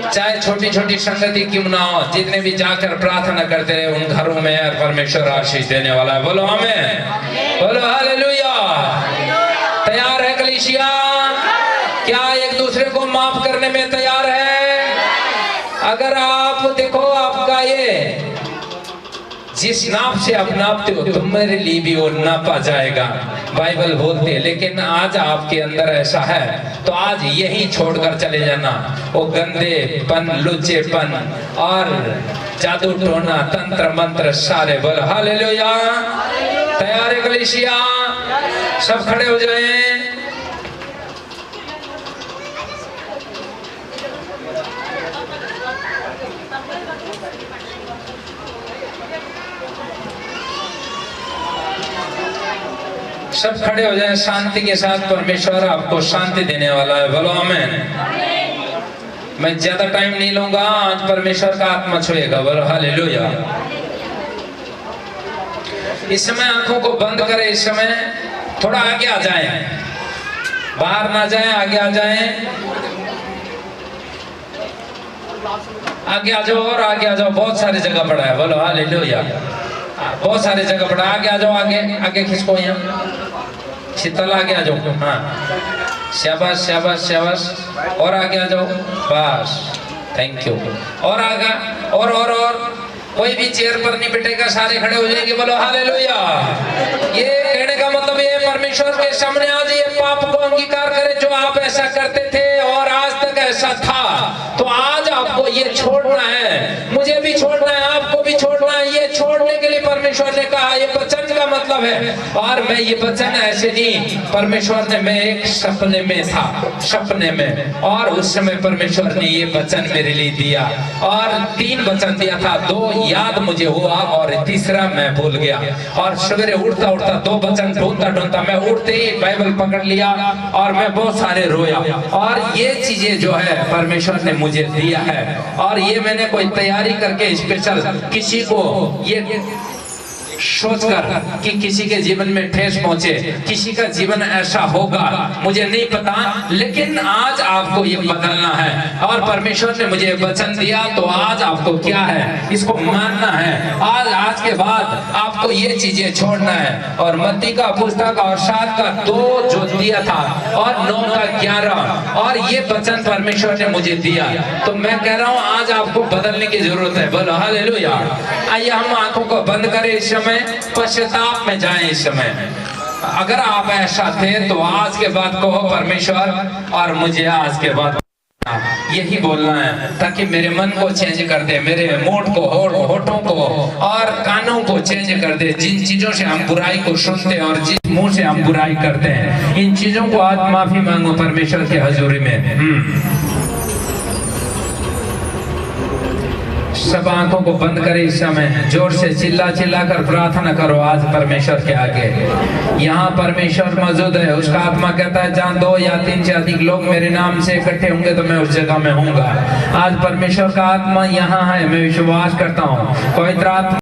चाहे छोटी छोटी संगति क्यों ना हो, जितने भी जाकर प्रार्थना करते रहे उन घरों में परमेश्वर आशीष देने वाला है। बोलो आमीन। बोलो हालेलुया। तैयार है कलीसिया? क्या एक दूसरे को माफ करने में तैयार है? अगर आप देखो, आपका ये जिस नाप से आप नापते हो, तुम्हारे लिए भी वो नापा जाएगा, बाइबल बोलती है। लेकिन आज आपके अंदर ऐसा है तो आज यही छोड़कर चले जाना, वो गंदेपन, लुच्चेपन और जादू टोना, तंत्र मंत्र सारे। बोल हालेलुया। तैयार है कलीसिया? सब खड़े हो जाएं। सब खड़े हो जाएं शांति के साथ। परमेश्वर आपको शांति देने वाला है। बोलो आमीन। मैं ज्यादा टाइम नहीं लूंगा, आज परमेश्वर का आत्मा छुएगा। बोलो हालेलुया। इस समय आंखों को बंद करें। इस समय थोड़ा आगे आ जाएं, बाहर ना जाएं, आगे आ जाएं। आगे आ जाओ और आगे आ जाओ। बहुत सारी जगह पड़ा है। बोलो हालेलुया। बहुत सारी जगह पड़ा। आगे आ जाओ, आगे आगे खिसको, यहाँ शीतल आगे आ जाओ। हाँ, शाबाश शाबाश शाबाश। और आगे आ जाओ, बस, थैंक यू। और आगे, और कोई भी चेयर पर नहीं बैठेगा, सारे खड़े हो जाएंगे। बोलो हालेलुया। ये कहने का मतलब ये परमेश्वर के सामने आज ये पाप को अंगीकार करें जो आप ऐसा करते थे और आज तक ऐसा था, तो आज आपको ये छोड़ना है, मुझे भी छोड़ना है, आपको भी छोड़ना है। ये छोड़ने के लिए परमेश्वर ने कहा, ये वचन का क्या मतलब है। और मैं ये वचन ऐसे नहीं, परमेश्वर ने, मैं एक सपने में था, सपने में, और उस समय परमेश्वर ने ये वचन मेरे लिए दिया, और 3 वचन दिया था, 2 याद मुझे हुआ और तीसरा मैं भूल गया। और सवेरे उठता उठता 2 वचन ढूंढता ढूंढता मैं उठते ही बाइबल पकड़ लिया और मैं बहुत सारे रोया। और ये चीजें जो है परमेश्वर ने मुझे दिया है, और ये मैंने कोई तैयारी करके स्पेशल किसी को ये सोचकर कि किसी के जीवन में ठेस पहुंचे, किसी का जीवन ऐसा होगा, मुझे नहीं पता, लेकिन आज आपको ये बदलना है। और परमेश्वर ने मुझे वचन दिया, तो आज आपको क्या है, इसको मानना है। आज के बाद आपको ये चीजें छोड़ना है। और मत्ती का पुस्तक और 7 का 2 जो दिया था, और 9 का 11, और ये वचन परमेश्वर ने मुझे दिया। तो मैं कह रहा हूँ आज आपको बदलने की जरूरत है। बोलो हालेलुया। आइए हम आंखों को बंद करें, इस समय पश्चाताप में जाएं। इस समय अगर आप ऐसा थे तो आज के बाद कहो परमेश्वर, और मुझे आज के बाद यही बोलना है, ताकि मेरे मन को चेंज कर दे, मेरे मूड को, होठों को और कानों को चेंज कर दे। जिन चीजों से हम बुराई को सुनते हैं और जिस मुंह से हम बुराई करते हैं, इन चीजों को आज माफी मांगो परमेश्वर की हजूरी में। सब आंखों को बंद करें, इस समय जोर से चिल्ला चिल्ला कर प्रार्थना करो आज परमेश्वर के आगे। यहाँ परमेश्वर मौजूद है, उसका आत्मा कहता है जहाँ 2 या 3 से अधिक लोग मेरे नाम से इकट्ठे होंगे तो मैं उस जगह में हूँगा। आज परमेश्वर का आत्मा यहाँ है, मैं विश्वास करता हूँ। पवित्र आत्मा